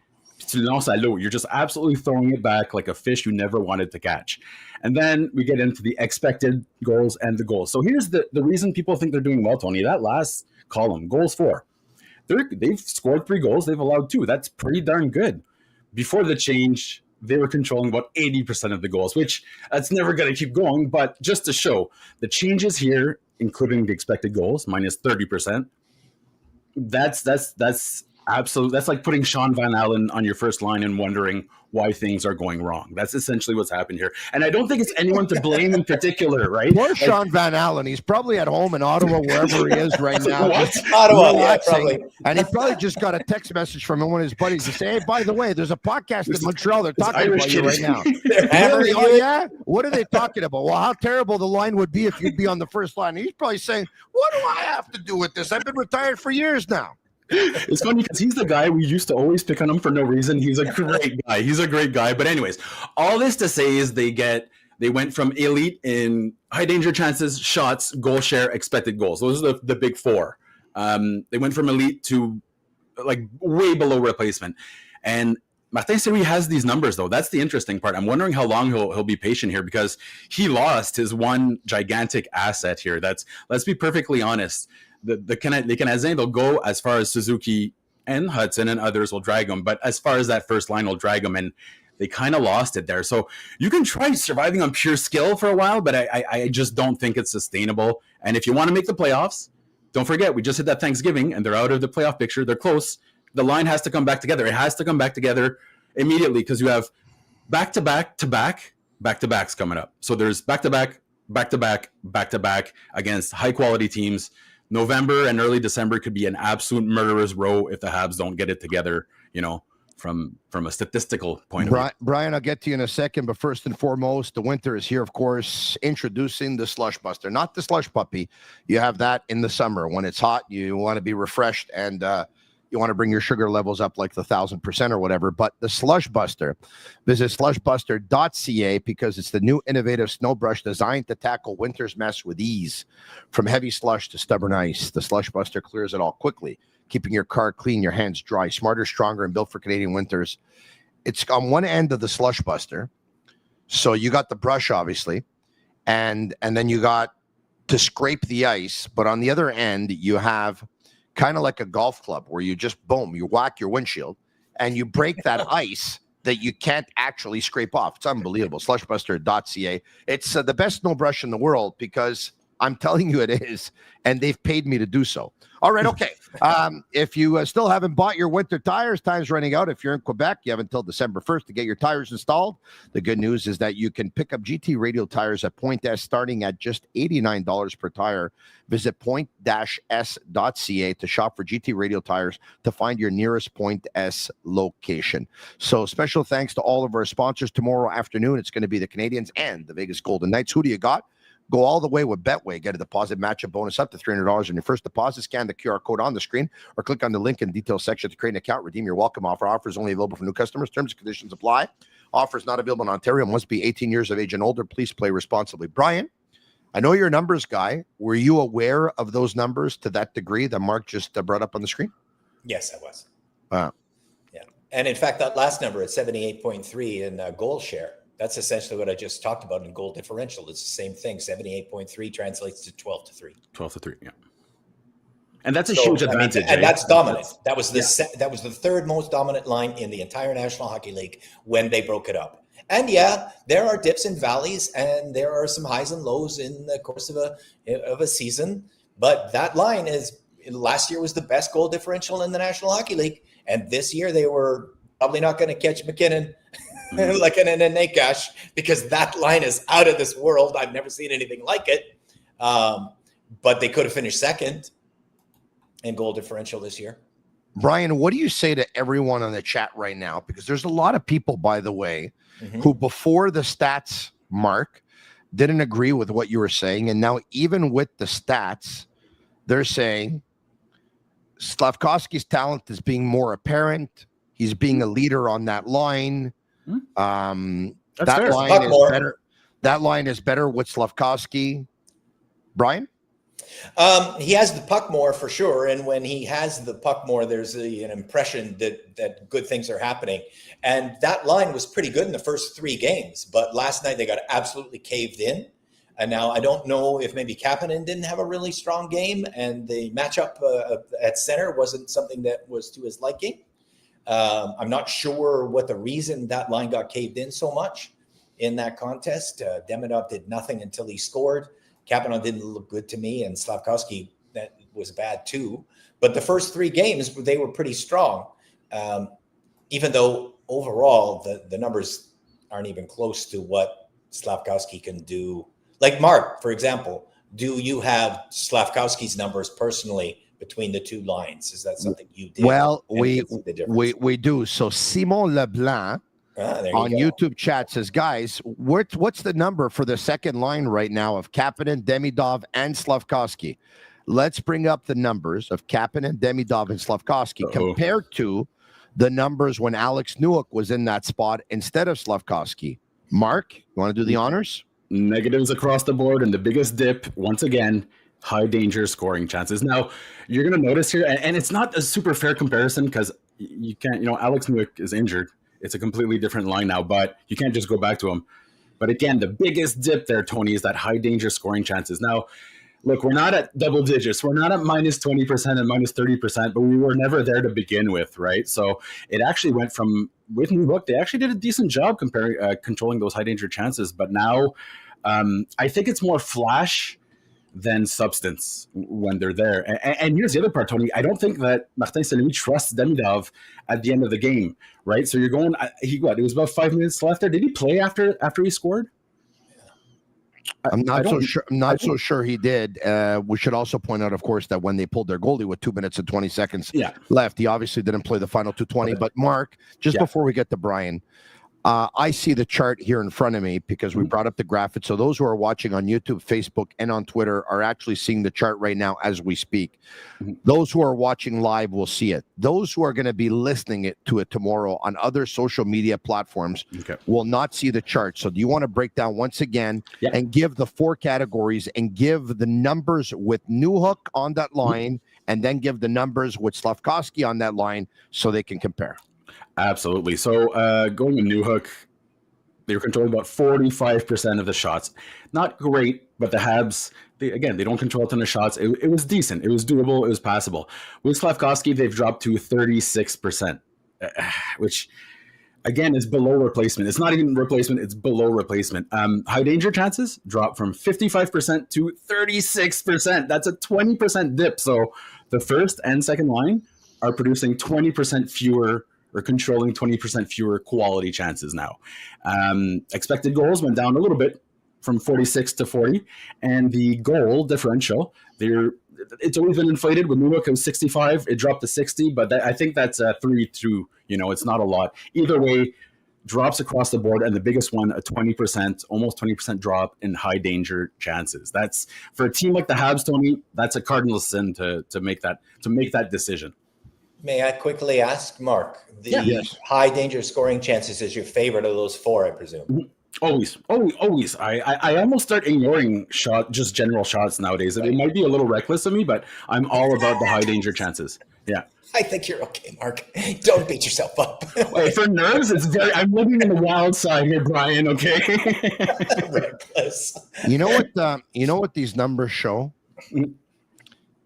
to lance à l'eau. You're just absolutely throwing it back like a fish you never wanted to catch. And then we get into the expected goals and the goals. So here's the reason people think they're doing well, Tony. That last column, goals for. they've scored 3 goals. They've allowed 2. That's pretty darn good. Before the change, they were controlling about 80% of the goals, which that's never going to keep going. But just to show the changes here, including the expected goals, minus 30%, that's absolute. That's like putting Sean Van Allen on your first line and wondering why things are going wrong. That's essentially what's happened here. And I don't think it's anyone to blame in particular, right? Poor Sean Van Allen. He's probably at home in Ottawa, wherever he is right now. Ottawa, yeah, probably. And he probably just got a text message from one of his buddies to say, hey, by the way, there's a podcast in Montreal. They're talking about you right now. Really? Oh, yeah? What are they talking about? Well, how terrible the line would be if you'd be on the first line. And he's probably saying, what do I have to do with this? I've been retired for years now. It's funny because he's the guy we used to always pick on him for no reason. He's a great guy. He's a great guy. But anyways, all this to say is they went from elite in high danger chances, shots, goal share, expected goals. Those are the big 4. They went from elite to like way below replacement. And Martin Saint-Louis has these numbers though. That's the interesting part. I'm wondering how long he'll be patient here because he lost his one gigantic asset here. Let's be perfectly honest. The Canadiens, they'll go as far as Suzuki and Hudson and others will drag them. But as far as that first line will drag them, and they kind of lost it there. So you can try surviving on pure skill for a while, but I just don't think it's sustainable. And if you want to make the playoffs, don't forget, we just hit that Thanksgiving, and they're out of the playoff picture. They're close. The line has to come back together. It has to come back together immediately because you have back-to-backs coming up. So there's back-to-back against high-quality teams. November and early December could be an absolute murderer's row if the Habs don't get it together, from a statistical point of view. Brian, I'll get to you in a second, but first and foremost, the winter is here, of course. Introducing the Slush Buster, not the Slush Puppy. You have that in the summer. When it's hot, you want to be refreshed and you want to bring your sugar levels up like the 1,000% or whatever. But the Slush Buster, visit slushbuster.ca because it's the new innovative snow brush designed to tackle winter's mess with ease. From heavy slush to stubborn ice, the Slush Buster clears it all quickly, keeping your car clean, your hands dry, smarter, stronger, and built for Canadian winters. It's on one end of the Slush Buster. So you got the brush, obviously, and then you got to scrape the ice. But on the other end, you have kind of like a golf club where you just, boom, you whack your windshield and you break that ice that you can't actually scrape off. It's unbelievable. Slushbuster.ca. It's the best snow brush in the world because I'm telling you it is, and they've paid me to do so. All right, okay. If you still haven't bought your winter tires, time's running out. If you're in Quebec, you have until December 1st to get your tires installed. The good news is that you can pick up GT Radial tires at Point S starting at just $89 per tire. Visit point-s.ca to shop for GT Radial tires to find your nearest Point S location. So special thanks to all of our sponsors. Tomorrow afternoon, it's going to be the Canadiens and the Vegas Golden Knights. Who do you got? Go all the way with Betway. Get a deposit matchup bonus up to $300 on your first deposit. Scan the QR code on the screen or click on the link in the details section to create an account. Redeem your welcome offer. Offers only available for new customers. Terms and conditions apply. Offers not available in Ontario. Must be 18 years of age and older. Please play responsibly. Brian, I know you're a numbers guy. Were you aware of those numbers to that degree that Mark just brought up on the screen? Yes, I was. Yeah. And in fact, that last number at 78.3 in goal share, that's essentially what I just talked about in goal differential. It's the same thing. 78.3 translates to 12-3. 12-3, yeah. And that's a huge advantage. And that's dominant. That was the third most dominant line in the entire National Hockey League when they broke it up. And yeah, there are dips and valleys, and there are some highs and lows in the course of a season. But that line last year was the best goal differential in the National Hockey League, and this year they were probably not going to catch McKinnon like in a Nakash because that line is out of this world. I've never seen anything like it. But they could have finished second in goal differential this year. Brian, what do you say to everyone on the chat right now? Because there's a lot of people, by the way, who before the stats, Mark, didn't agree with what you were saying. And now even with the stats, they're saying Slafkovsky's talent is being more apparent. He's being a leader on that line. That line is better. That line is better with Slafkovsky. Brian? He has the puck more for sure. And when he has the puck more, there's an impression that good things are happening. And that line was pretty good in the first 3 games. But last night they got absolutely caved in. And now I don't know if maybe Kapanen didn't have a really strong game and the matchup at center wasn't something that was to his liking. I'm not sure what the reason that line got caved in so much in that contest. Demidov did nothing until he scored. Kapanen didn't look good to me, and Slafkovsky, that was bad too. But the first 3 games, they were pretty strong, even though overall the numbers aren't even close to what Slafkovsky can do. Like Mark, for example, do you have Slafkovsky's numbers personally between the 2 lines? Is that something you did? Well, we do. So Simon Leblanc on YouTube chat says, guys, what's the number for the second line right now of Kapanen, Demidov, and Slafkovsky? Let's bring up the numbers of Kapanen, Demidov, and Slafkovsky compared to the numbers when Alex Newhook was in that spot instead of Slafkovsky. Mark, you want to do the honors? Negatives across the board, and the biggest dip, once again, high danger scoring chances. Now, you're going to notice here, and it's not a super fair comparison because you can't, Alex Newhook is injured. It's a completely different line now, but you can't just go back to him. But again, the biggest dip there, Tony, is that high danger scoring chances. Now, look, we're not at double digits. We're not at minus 20% and minus 30%, but we were never there to begin with, right? So it actually went from, with Newhook, they actually did a decent job controlling those high danger chances. But now I think it's more flash than substance when they're there. And here's the other part, Tony. I don't think that Martin Saint-Louis trusts Demidov at the end of the game, right? So you're going, it was about 5 minutes left there. Did he play after he scored? I'm not so sure he did. We should also point out, of course, that when they pulled their goalie with 2 minutes and 20 seconds left, he obviously didn't play the final 220. Okay. But Mark, before we get to Brian, I see the chart here in front of me because we brought up the graphics. So those who are watching on YouTube, Facebook, and on Twitter are actually seeing the chart right now as we speak. Those who are watching live will see it. Those who are going to be listening to it tomorrow on other social media platforms will not see the chart. So do you want to break down once again and give the 4 categories and give the numbers with Newhook on that line and then give the numbers with Slafkovsky on that line so they can compare? Absolutely. So going with Newhook, they were controlling about 45% of the shots. Not great, but the Habs, they don't control a ton of shots. It was decent. It was doable. It was passable. With Slafkovsky, they've dropped to 36%, which, again, is below replacement. It's not even replacement. It's below replacement. High danger chances drop from 55% to 36%. That's a 20% dip. So the first and second line are producing 20% fewer or controlling 20% fewer quality chances now. Expected goals went down a little bit from 46 to 40, and the goal differential, it's always been inflated. With Newhook, it was 65. It dropped to 60, but I think that's 3-2. It's not a lot. Either way, drops across the board, and the biggest one, a 20%, almost 20% drop in high danger chances. That's, for a team like the Habs, Tony, that's a cardinal sin to make that decision. May I quickly ask, Mark, high danger scoring chances is your favorite of those 4, I presume? Always. I almost start ignoring just general shots nowadays. It might be a little reckless of me, but I'm all about the high danger chances. Yeah. I think you're okay, Mark. Don't beat yourself up. Wait, for nerves, I'm living in the wild side here, Brian, okay? Reckless. You know what these numbers show?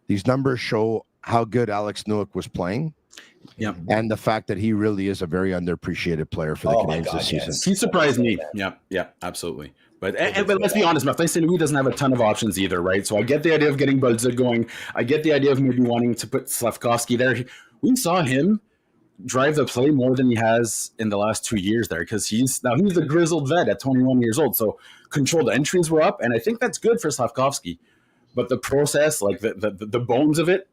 These numbers show how good Alex Newhook was playing. Yeah. And the fact that he really is a very underappreciated player for the Canadiens this season. He surprised me. Yeah, absolutely. But let's be honest, Martin Saint-Louis doesn't have a ton of options either, right? So I get the idea of getting Bolduc going. I get the idea of maybe wanting to put Slafkovsky there. We saw him drive the play more than he has in the last 2 years there, because he's a grizzled vet at 21 years old. So controlled entries were up, and I think that's good for Slafkovsky. But the process, like the bones of it,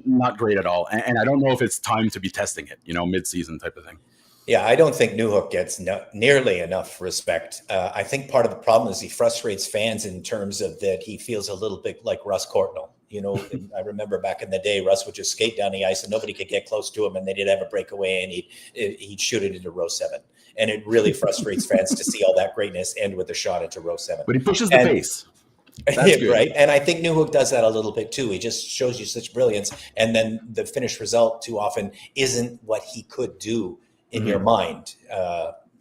not great at all. And I don't know if it's time to be testing it, mid-season type of thing. Yeah, I don't think Newhook gets nearly enough respect. I think part of the problem is he frustrates fans in terms of that he feels a little bit like Russ Courtnall. I remember back in the day, Russ would just skate down the ice and nobody could get close to him, and they did have a breakaway and he'd shoot it into row 7. And it really frustrates fans to see all that greatness end with a shot into row 7. But he pushes the pace. Right. And I think Newhook does that a little bit too. He just shows you such brilliance. And then the finished result too often isn't what he could do in your mind.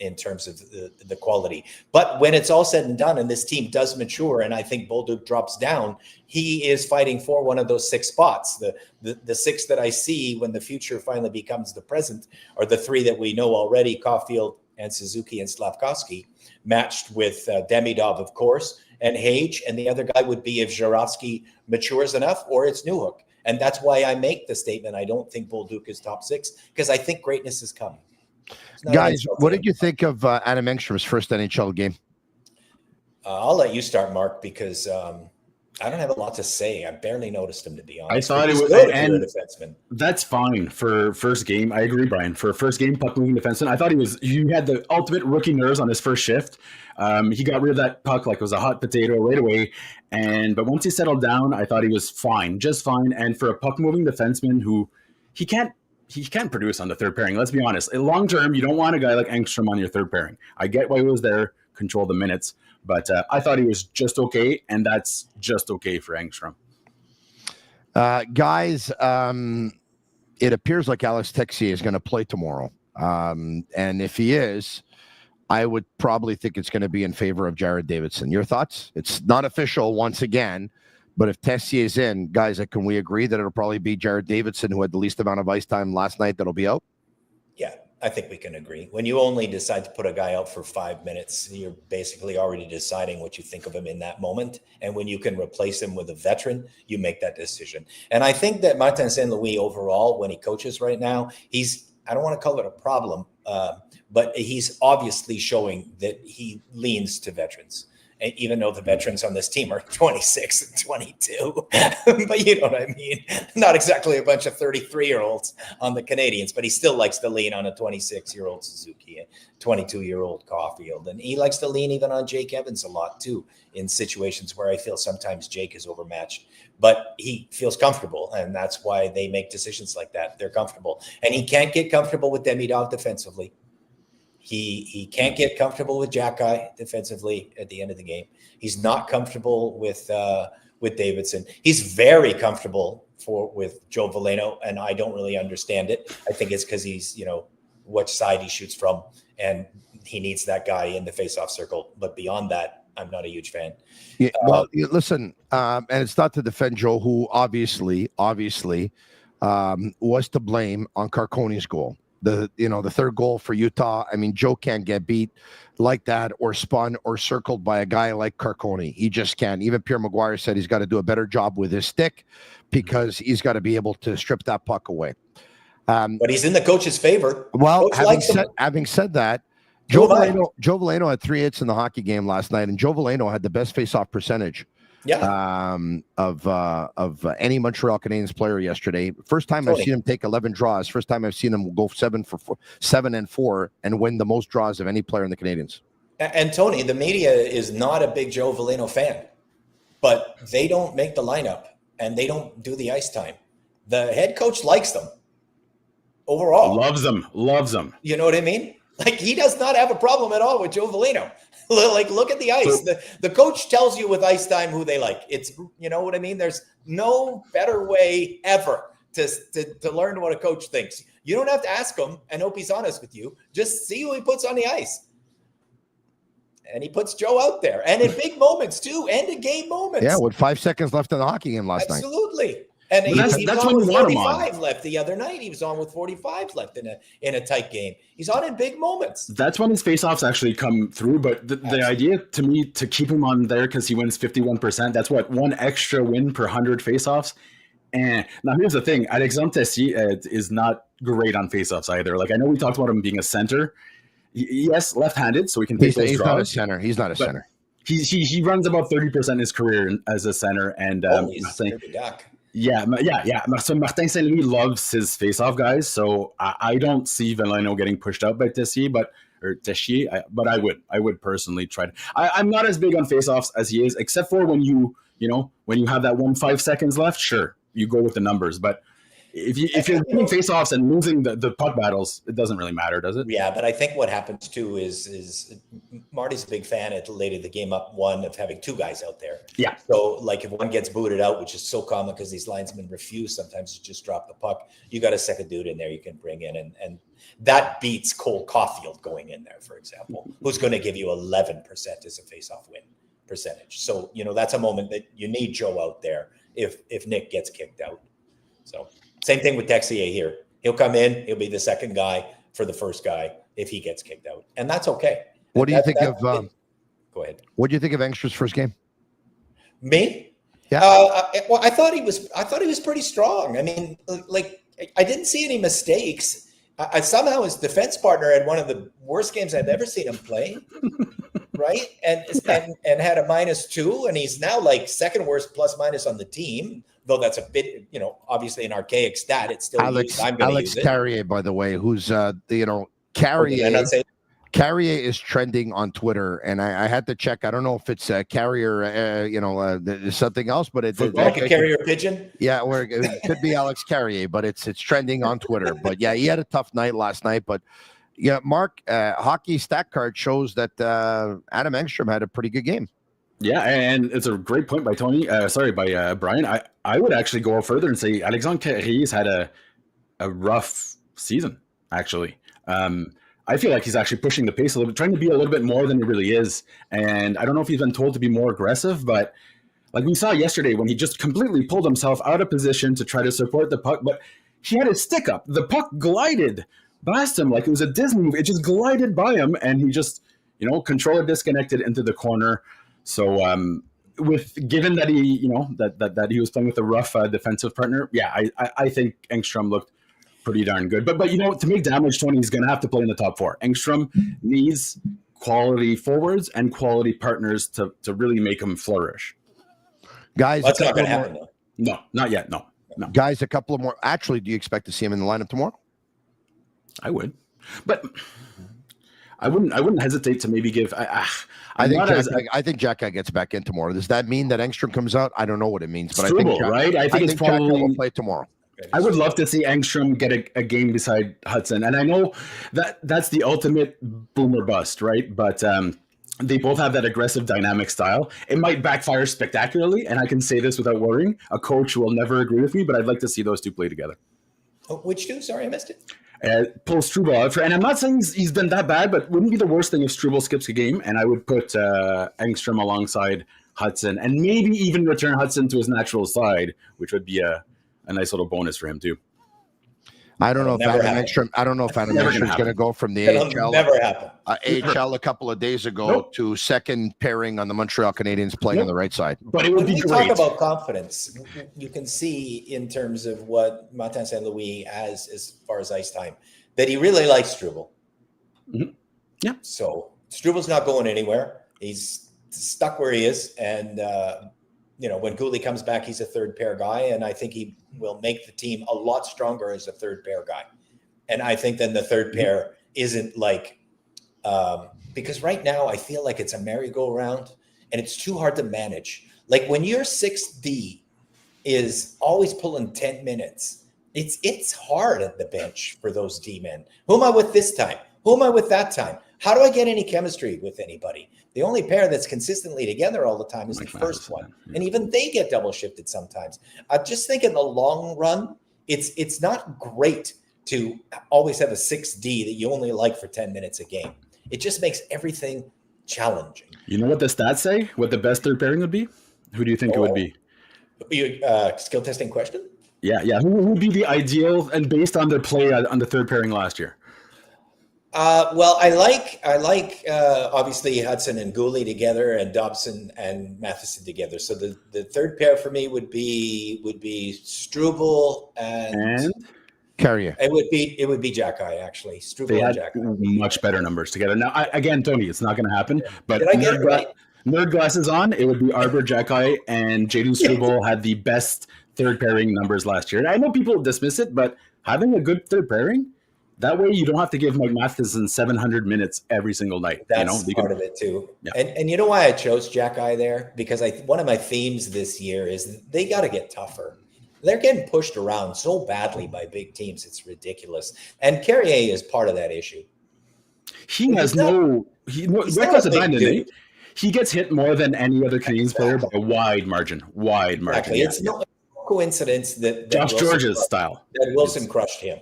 in terms of the quality. But when it's all said and done and this team does mature, and I think Bolduc drops down, he is fighting for one of those 6 spots. The 6 that I see when the future finally becomes the present are the 3 that we know already, Caufield and Suzuki and Slafkovsky, matched with Demidov, of course, and Hage. And the other guy would be if Jarofsky matures enough, or it's Newhook. And that's why I make the statement, I don't think Bolduc is top 6, because I think greatness is coming. Guys, what did you think of Adam Engstrom's first NHL game? I'll let you start, Mark, because I don't have a lot to say. I barely noticed him, to be honest. I thought it was good and defenseman. That's fine for first game. I agree, Brian. For first game puck moving defenseman, I thought he had the ultimate rookie nerves on his first shift. He got rid of that puck like it was a hot potato right away. But once he settled down, I thought he was fine, just fine. And for a puck moving defenseman who he can't produce on the third pairing. Let's be honest. Long term, you don't want a guy like Engstrom on your third pairing. I get why he was there, control the minutes, but I thought he was just okay, and that's just okay for Engstrom. Guys, it appears like Alex Texier is going to play tomorrow. And if he is, I would probably think it's going to be in favor of Jared Davidson. Your thoughts? It's not official once again, but if Texier is in, guys, can we agree that it'll probably be Jared Davidson, who had the least amount of ice time last night, that'll be out? Yeah, I think we can agree. When you only decide to put a guy out for 5 minutes, you're basically already deciding what you think of him in that moment. And when you can replace him with a veteran, you make that decision. And I think that Martin St. Louis overall, when he coaches right now, I don't want to call it a problem, but he's obviously showing that he leans to veterans. And even though the veterans on this team are 26 and 22, but you know what I mean? Not exactly a bunch of 33-year-olds on the Canadians, but he still likes to lean on a 26-year-old Suzuki, a 22-year-old Caufield. And he likes to lean even on Jake Evans a lot too, in situations where I feel sometimes Jake is overmatched, but he feels comfortable. And that's why they make decisions like that. They're comfortable. And he can't get comfortable with Demidov defensively. He can't get comfortable with Jack-Eye defensively at the end of the game. He's not comfortable with Davidson. He's very comfortable with Joe Veleno, and I don't really understand it. I think it's because he's, which side he shoots from, and he needs that guy in the face-off circle. But beyond that, I'm not a huge fan. Yeah, well, listen, and it's not to defend Joe, who obviously was to blame on Carcone's goal. The third goal for Utah. I mean, Joe can't get beat like that or spun or circled by a guy like Carcone. He just can't. Even Pierre Maguire said he's got to do a better job with his stick because he's got to be able to strip that puck away. But he's in the coach's favor. Well, having said that, Joe Veleno had 3 hits in the hockey game last night, and Joe Veleno had the best face-off percentage of any Montreal Canadiens player yesterday. First time I've seen him take 11 draws. First time I've seen him go 7-4 and win the most draws of any player in the Canadiens. And Tony, the media is not a big Joe Veleno fan, but they don't make the lineup and they don't do the ice time. The head coach likes them overall. Loves them. You know what I mean? Like, he does not have a problem at all with Joe Veleno. Like, look at the ice. The coach tells you with ice time who they like. It's, you know what I mean? There's no better way ever to learn what a coach thinks. You don't have to ask him and hope he's honest with you. Just see who he puts on the ice. And he puts Joe out there. And in big moments, too. End of game moments. Yeah, with 5 seconds left in the hockey game last night. Absolutely. And he was on with 45 left the other night. He was on with 45 left in a tight game. He's on in big moments. That's when his faceoffs actually come through. But the idea to me to keep him on there because he wins 51%. That's what, one extra win per 100 faceoffs. And now here's the thing: Alexandre Tessier is not great on faceoffs either. Like, I know we talked about him being a center. Yes, left-handed, so he can take those draws. He's not a center. He's not a center. He runs about 30% in his career as a center. And So Martin St. Louis loves his face-off guys. So I don't see Veleno getting pushed out by Tessier, but I would personally try to. I'm not as big on face-offs as he is, except for when you have that 5 seconds left. Sure, you go with the numbers, but if you're winning faceoffs and losing the puck battles, it doesn't really matter, does it? Yeah, but I think what happens too is Marty's a big fan at the late of the game up one of having two guys out there. Yeah. So like if one gets booted out, which is so common because these linesmen refuse sometimes to just drop the puck, you got a second dude in there you can bring in, and that beats Cole Caufield going in there, for example, who's going to give you 11% as a faceoff win percentage. So that's a moment that you need Joe out there if Nick gets kicked out. So. Same thing with Texier here. He'll come in. He'll be the second guy for the first guy if he gets kicked out, and that's okay. What do you think of? Go ahead. What do you think of Engstrom's first game? Me? Yeah. Well, I thought he was pretty strong. I mean, like I didn't see any mistakes. I somehow his defense partner had one of the worst games I've ever seen him play. Right, and had a -2, and he's now like second worst plus minus on the team. Though that's a bit, obviously an archaic stat. It's still Alex Carrier, by the way, who's Carrier. Carrier is trending on Twitter, and I had to check. I don't know if it's Carrier, something else, but it's like a carrier pigeon. Yeah, or it could be Alex Carrier, but it's trending on Twitter. But yeah, he had a tough night last night. But yeah, Mark, hockey stat card shows that Adam Engstrom had a pretty good game. Yeah, and it's a great point by Tony. By Brian. I would actually go further and say Alexandre Carrier's had a rough season, actually. I feel like he's actually pushing the pace a little bit, trying to be a little bit more than he really is. And I don't know if he's been told to be more aggressive, but like we saw yesterday when he just completely pulled himself out of position to try to support the puck, but he had his stick up. The puck glided past him like it was a Disney movie. It just glided by him, and he just, controller disconnected into the corner. So given that he, that he was playing with a rough defensive partner, yeah, I think Engstrom looked pretty darn good. But to make damage, Tony, he's going to have to play in the top four. Engstrom needs quality forwards and quality partners to really make him flourish. Guys, that's not going to happen, though. No, not yet. No. Guys, a couple of more. Actually, do you expect to see him in the lineup tomorrow? I would, but I wouldn't hesitate to maybe give. I think Jack gets back in tomorrow. Does that mean that Engstrom comes out? I don't know what it means, but Struble, I think it's probably Jack will play tomorrow. I would love to see Engstrom get a game beside Hudson, and I know that's the ultimate boomer bust, right? But they both have that aggressive, dynamic style. It might backfire spectacularly, and I can say this without worrying. A coach will never agree with me, but I'd like to see those two play together. Oh, which two? Sorry, I missed it. Pull Struble out and I'm not saying he's been that bad, but wouldn't be the worst thing if Struble skips a game, and I would put Engstrom alongside Hudson and maybe even return Hudson to his natural side, which would be a nice little bonus for him too. I don't know if Adam Engstrom is going to go from the AHL. Never happen. AHL a couple of days ago to second pairing on the Montreal Canadiens playing on the right side. But it would be great. Talk about confidence. You can see in terms of what Martin St. Louis has as far as ice time that he really likes Struble. Mm-hmm. Yeah. So Struble's not going anywhere. He's stuck where he is, and when Gooley comes back, he's a third pair guy, and I think he will make the team a lot stronger as a third pair guy. And I think then the third pair isn't like because right now I feel like it's a merry-go-round and it's too hard to manage. Like when your 6D is always pulling 10 minutes, it's hard at the bench for those D-men. Who am I with this time? Who am I with that time? How do I get any chemistry with anybody? The only pair that's consistently together all the time is the first one. Yeah. And even they get double shifted sometimes. I just think in the long run, it's not great to always have a 6D that you only like for 10 minutes a game. It just makes everything challenging. You know what the stats say? What the best third pairing would be? Who do you think it would be? Skill testing question? Yeah. Who would be the ideal and based on their play on the third pairing last year? Well, I like obviously Hudson and Gooley together, and Dobson and Matheson together. So the third pair for me would be Struble and Carrier. It would be Jack-Eye, actually. Struble and Jack-Eye. Much better numbers together. Now, again, Tony, it's not going to happen. Yeah. But did I get it right? Nerd glasses on, it would be Arbor, Jack-Eye, and Jaden Struble had the best third pairing numbers last year. And I know people dismiss it, but having a good third pairing. That way, you don't have to give Mike Matheson 700 minutes every single night. That's part of it too. Yeah. And you know why I chose Jack-Eye there? Because one of my themes this year is they got to get tougher. They're getting pushed around so badly by big teams. It's ridiculous. And Carrier is part of that issue. He has he gets hit more than any other Canadiens player by a wide margin. Exactly. Yeah. It's no coincidence that Josh George's style. That Wilson crushed him.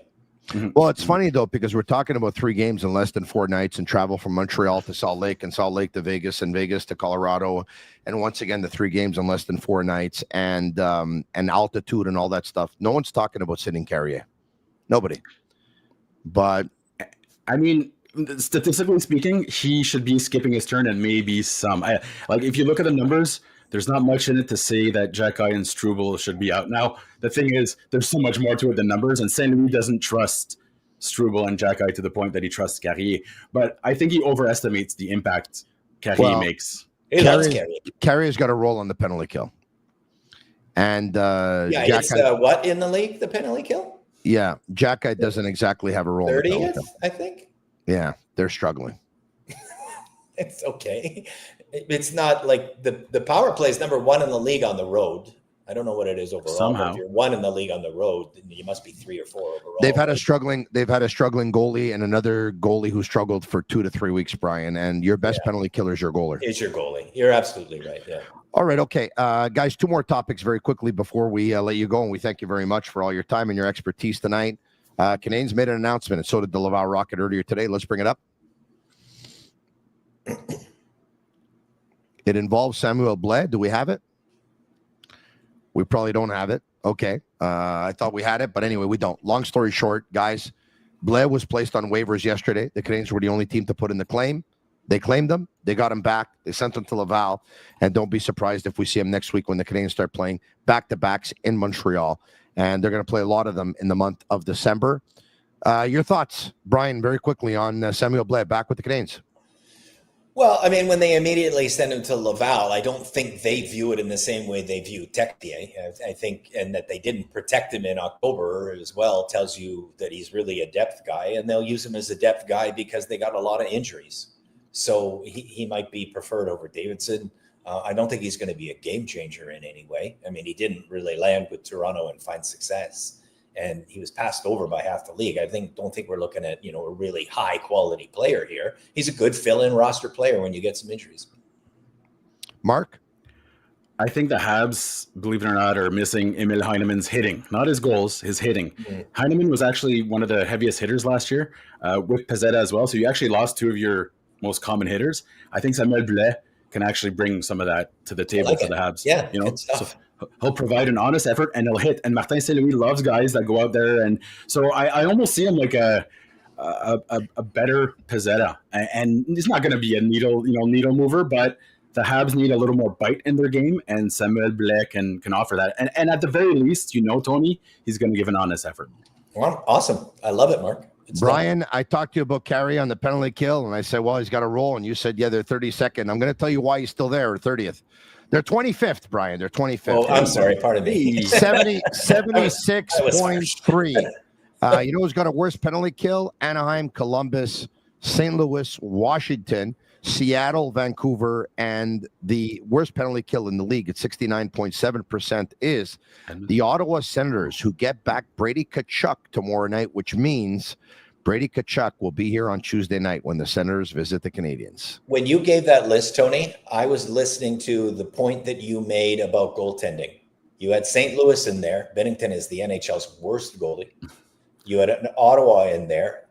Well, it's funny, though, because we're talking about 3 games in less than 4 nights and travel from Montreal to Salt Lake and Salt Lake to Vegas and Vegas to Colorado. And once again, the 3 games in less than 4 nights and altitude and all that stuff. No one's talking about sitting Carrier. Nobody. But, I mean, statistically speaking, he should be skipping his turn and maybe some. If you look at the numbers, there's not much in it to say that Xhekaj and Struble should be out. Now, the thing is, there's so much more to it than numbers, and St. Louis doesn't trust Struble and Xhekaj to the point that he trusts Carrier. But I think he overestimates the impact Carrier makes. Carrier's got a role on the penalty kill. And it's what in the league, the penalty kill? Yeah, Xhekaj doesn't exactly have a role. 30th, I think. Yeah, they're struggling. It's okay. It's not like the power play is number 1 in the league on the road. I don't know what it is overall. Somehow. If you're 1 in the league on the road, then you must be 3 or 4 overall. They've had a struggling goalie and another goalie who struggled for 2 to 3 weeks, Brian. And your best penalty killer is your goalie. Is your goalie. You're absolutely right. Yeah. All right. Okay. Guys, 2 more topics very quickly before we let you go. And we thank you very much for all your time and your expertise tonight. Canadiens made an announcement, and so did the Laval Rocket earlier today. Let's bring it up. It involves Samuel Blais. Do we have it? We probably don't have it. Okay. I thought we had it, but anyway, we don't. Long story short, guys, Blais was placed on waivers yesterday. The Canadiens were the only team to put in the claim. They claimed him. They got him back. They sent him to Laval. And don't be surprised if we see him next week when the Canadiens start playing back-to-backs in Montreal. And they're going to play a lot of them in the month of December. Your thoughts, Brian, very quickly on Samuel Blais back with the Canadiens. Well, I mean, when they immediately send him to Laval, I don't think they view it in the same way they view Texier. I think, and that they didn't protect him in October as well, tells you that he's really a depth guy, and they'll use him as a depth guy because they got a lot of injuries. So he might be preferred over Davidson. I don't think he's going to be a game changer in any way. I mean, he didn't really land with Toronto and find success. And he was passed over by half the league. Don't think we're looking at, a really high quality player here. He's a good fill-in roster player when you get some injuries. Mark? I think the Habs, believe it or not, are missing Emil Heinemann's hitting, not his goals, his hitting. Mm-hmm. Heinemann was actually one of the heaviest hitters last year with Pezzetta as well. So you actually lost 2 of your most common hitters. I think Samuel Blais can actually bring some of that to the table for the Habs. Yeah, so he'll provide an honest effort and he'll hit. And Martin St. Louis loves guys that go out there, and so I almost see him like a better Pezzetta. And he's not going to be a needle mover, but the Habs need a little more bite in their game, and Samuel Blais can offer that. And at the very least, Tony, he's going to give an honest effort. Well, awesome. I love it, Mark. Brian, I talked to you about Carey on the penalty kill, and I said, well, he's got a roll, and you said, yeah, they're 32nd. I'm going to tell you why he's still there, or 30th. They're 25th, Brian. They're 25th. Oh, I'm sorry. Pardon me. 76.3. You know who's got a worse penalty kill? Anaheim, Columbus, St. Louis, Washington, Seattle, Vancouver, and the worst penalty kill in the league at 69.7% is the Ottawa Senators, who get back Brady Tkachuk tomorrow night, which means Brady Tkachuk will be here on Tuesday night when the Senators visit the Canadiens. When you gave that list, Tony, I was listening to the point that you made about goaltending. You had St. Louis in there. Bennington is the NHL's worst goalie. You had an Ottawa in there.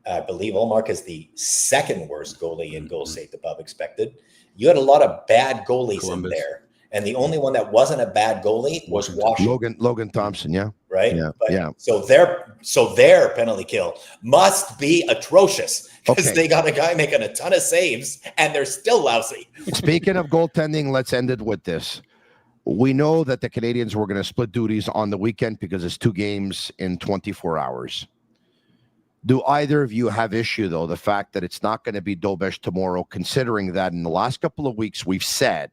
I believe Ullmark is the second worst goalie in goals saved above expected. You had a lot of bad goalies Columbus in there. And the only one that wasn't a bad goalie was Washington. Logan Thompson, yeah. Right? Yeah. But, yeah. So their penalty kill must be atrocious because they got a guy making a ton of saves and they're still lousy. Speaking of goaltending, let's end it with this. We know that the Canadiens were going to split duties on the weekend because it's 2 games in 24 hours. Do either of you have issue, though, the fact that it's not going to be Dobesh tomorrow, considering that in the last couple of weeks we've said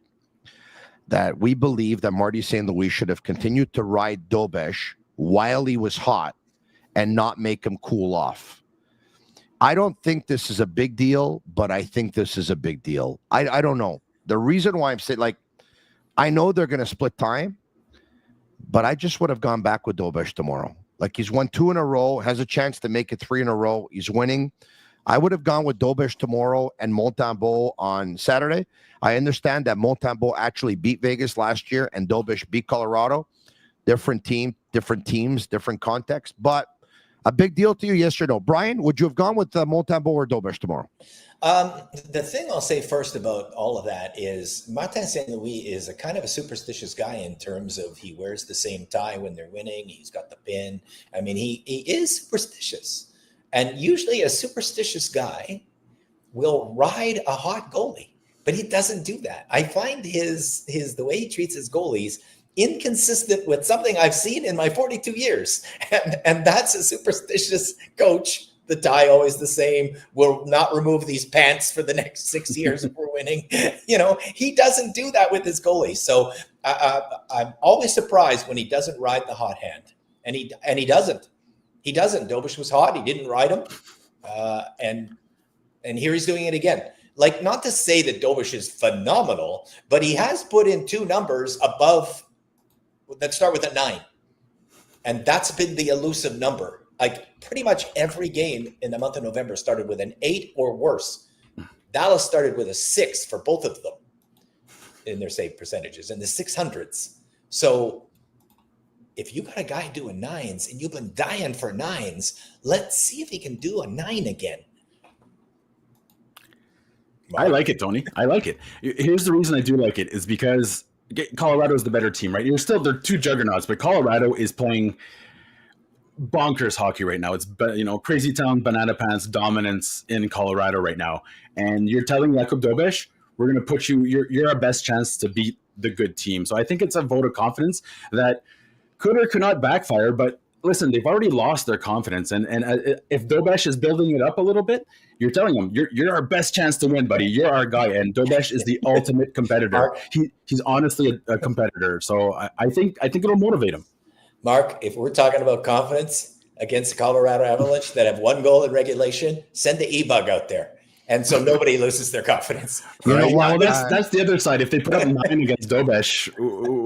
that we believe that Marty St. Louis should have continued to ride Dobesh while he was hot and not make him cool off? I don't think this is a big deal, but I think this is a big deal. I don't know. The reason why I'm saying, I know they're going to split time, but I just would have gone back with Dobeš tomorrow. Like, he's won 2 in a row, has a chance to make it 3 in a row. He's winning. I would have gone with Dobeš tomorrow and Montembeault on Saturday. I understand that Montembeault actually beat Vegas last year and Dobeš beat Colorado. Different team, different teams, different context. But a big deal to you, yes or no? Brian, would you have gone with Montembeault or Dobeš tomorrow? The thing I'll say first about all of that is Martin St. Louis is a kind of a superstitious guy in terms of he wears the same tie when they're winning. He's got the pin. I mean, he is superstitious. And usually a superstitious guy will ride a hot goalie, but he doesn't do that. I find the way he treats his goalies inconsistent with something I've seen in my 42 years. And that's a superstitious coach. The tie always the same. We'll not remove these pants for the next 6 years if we're winning. He doesn't do that with his goalies. So I'm always surprised when he doesn't ride the hot hand. And he doesn't. He doesn't. Dobeš was hot. He didn't ride him. And here he's doing it again. Like, not to say that Dobeš is phenomenal, but he has put in 2 numbers above that start with a 9. And that's been the elusive number. Like, pretty much every game in the month of November started with an 8 or worse. Dallas started with a 6 for both of them in their save percentages, in the 600s. So if you got a guy doing 9s and you've been dying for 9s, let's see if he can do a 9 again. I like it, Tony. I like it. Here's the reason I do like it is because Colorado is the better team, right? They're 2 juggernauts, but Colorado is playing bonkers hockey right now. It's, crazy town, banana pants dominance in Colorado right now. And you're telling Jakub Dobeš, we're going to put you're our best chance to beat the good team. So I think it's a vote of confidence that could or could not backfire, but listen, they've already lost their confidence. And if Dobeš is building it up a little bit, you're telling them, you're our best chance to win, buddy. You're our guy. And Dobeš is the ultimate competitor. He's honestly a competitor. So I think it'll motivate him. Mark, if we're talking about confidence against the Colorado Avalanche that have 1 goal in regulation, send the E-Bug out there. And so nobody loses their confidence. Right? Well, that's the other side. If they put up 9 against Dobeš,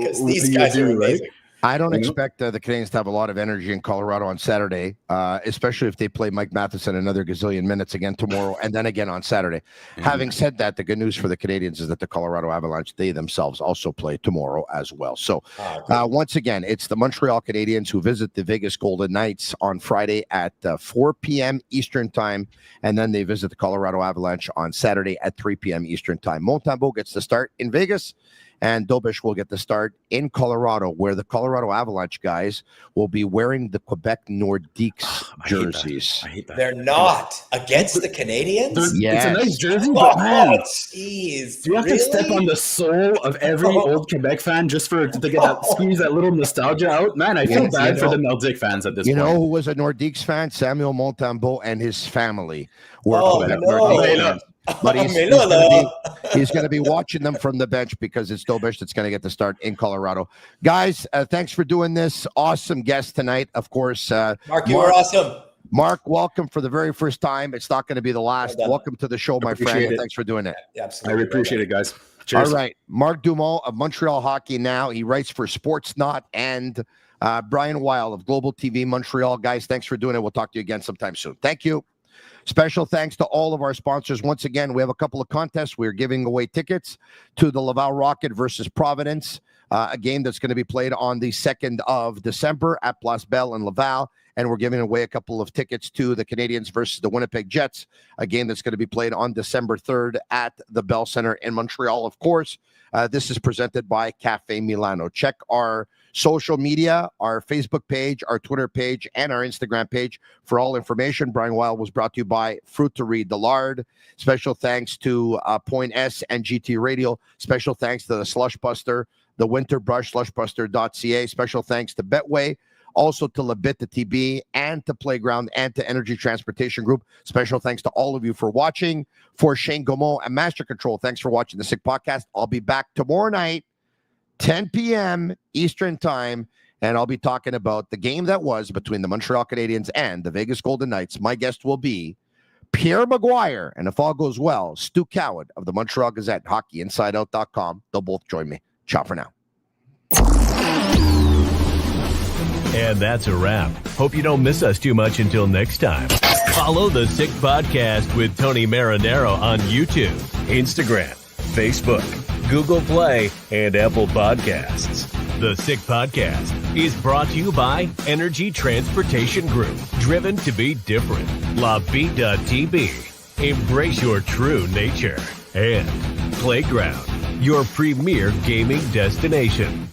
because these guys are amazing. Right? I don't expect the Canadiens to have a lot of energy in Colorado on Saturday, especially if they play Mike Matheson another gazillion minutes again tomorrow and then again on Saturday. Mm-hmm. Having said that, the good news for the Canadiens is that the Colorado Avalanche, they themselves also play tomorrow as well. So once again, it's the Montreal Canadiens who visit the Vegas Golden Knights on Friday at 4 p.m. Eastern time, and then they visit the Colorado Avalanche on Saturday at 3 p.m. Eastern time. Montembeault gets the start in Vegas, and Dobeš will get the start in Colorado, where the Colorado Avalanche guys will be wearing the Quebec Nordiques jerseys. I hate that. They're not against the Canadiens? Yes. It's a nice jersey, but man, jeez, do you have to step on the soul of every old Quebec fan just to get that squeeze that little nostalgia out? Man, I feel bad for the Nordique fans at this point. You know who was a Nordiques fan? Samuel Montembeault and his family were Quebec no. Nordiques fans. But he's going to be watching them from the bench because it's Dobeš that's going to get the start in Colorado. Guys, thanks for doing this. Awesome guest tonight, of course. Mark, you were awesome. Mark, welcome for the very first time. It's not going to be the last. Welcome to the show, my friend. And thanks for doing it. Yeah, absolutely. I appreciate it, guys. Cheers. All right. Marc Dumont of Montreal Hockey Now. He writes for Sportsnot, and Brian Wilde of Global TV Montreal. Guys, thanks for doing it. We'll talk to you again sometime soon. Thank you. Special thanks to all of our sponsors. Once again, we have a couple of contests. We're giving away tickets to the Laval Rocket versus Providence, a game that's going to be played on the 2nd of December at Place Belle in Laval. And we're giving away a couple of tickets to the Canadiens versus the Winnipeg Jets, a game that's going to be played on December 3rd at the Bell Center in Montreal, of course. This is presented by Cafe Milano. Check our social media, our Facebook page, our Twitter page, and our Instagram page for all information. Brian Wilde was brought to you by Fruiterie de Lard. Special thanks to Point S and GT Radio. Special thanks to the Slush Buster, the Winter Brush, slushbuster.ca. Special thanks to Betway, also to Bittt, the TB, and to Playground, and to Energy Transportation Group. Special thanks to all of you for watching. For Shane Gaumont and Master Control, thanks for watching the Sick Podcast. I'll be back tomorrow night, 10 p.m. Eastern Time, and I'll be talking about the game that was between the Montreal Canadiens and the Vegas Golden Knights. My guest will be Pierre Maguire, and if all goes well, Stu Coward of the Montreal Gazette, hockeyinsideout.com. They'll both join me. Ciao for now. And that's a wrap. Hope you don't miss us too much until next time. Follow The Sick Podcast with Tony Marinaro on YouTube, Instagram, Facebook, Google Play, and Apple Podcasts. The Sick Podcast is brought to you by Energy Transportation Group, driven to be different. TB. Embrace your true nature. And Playground, your premier gaming destination.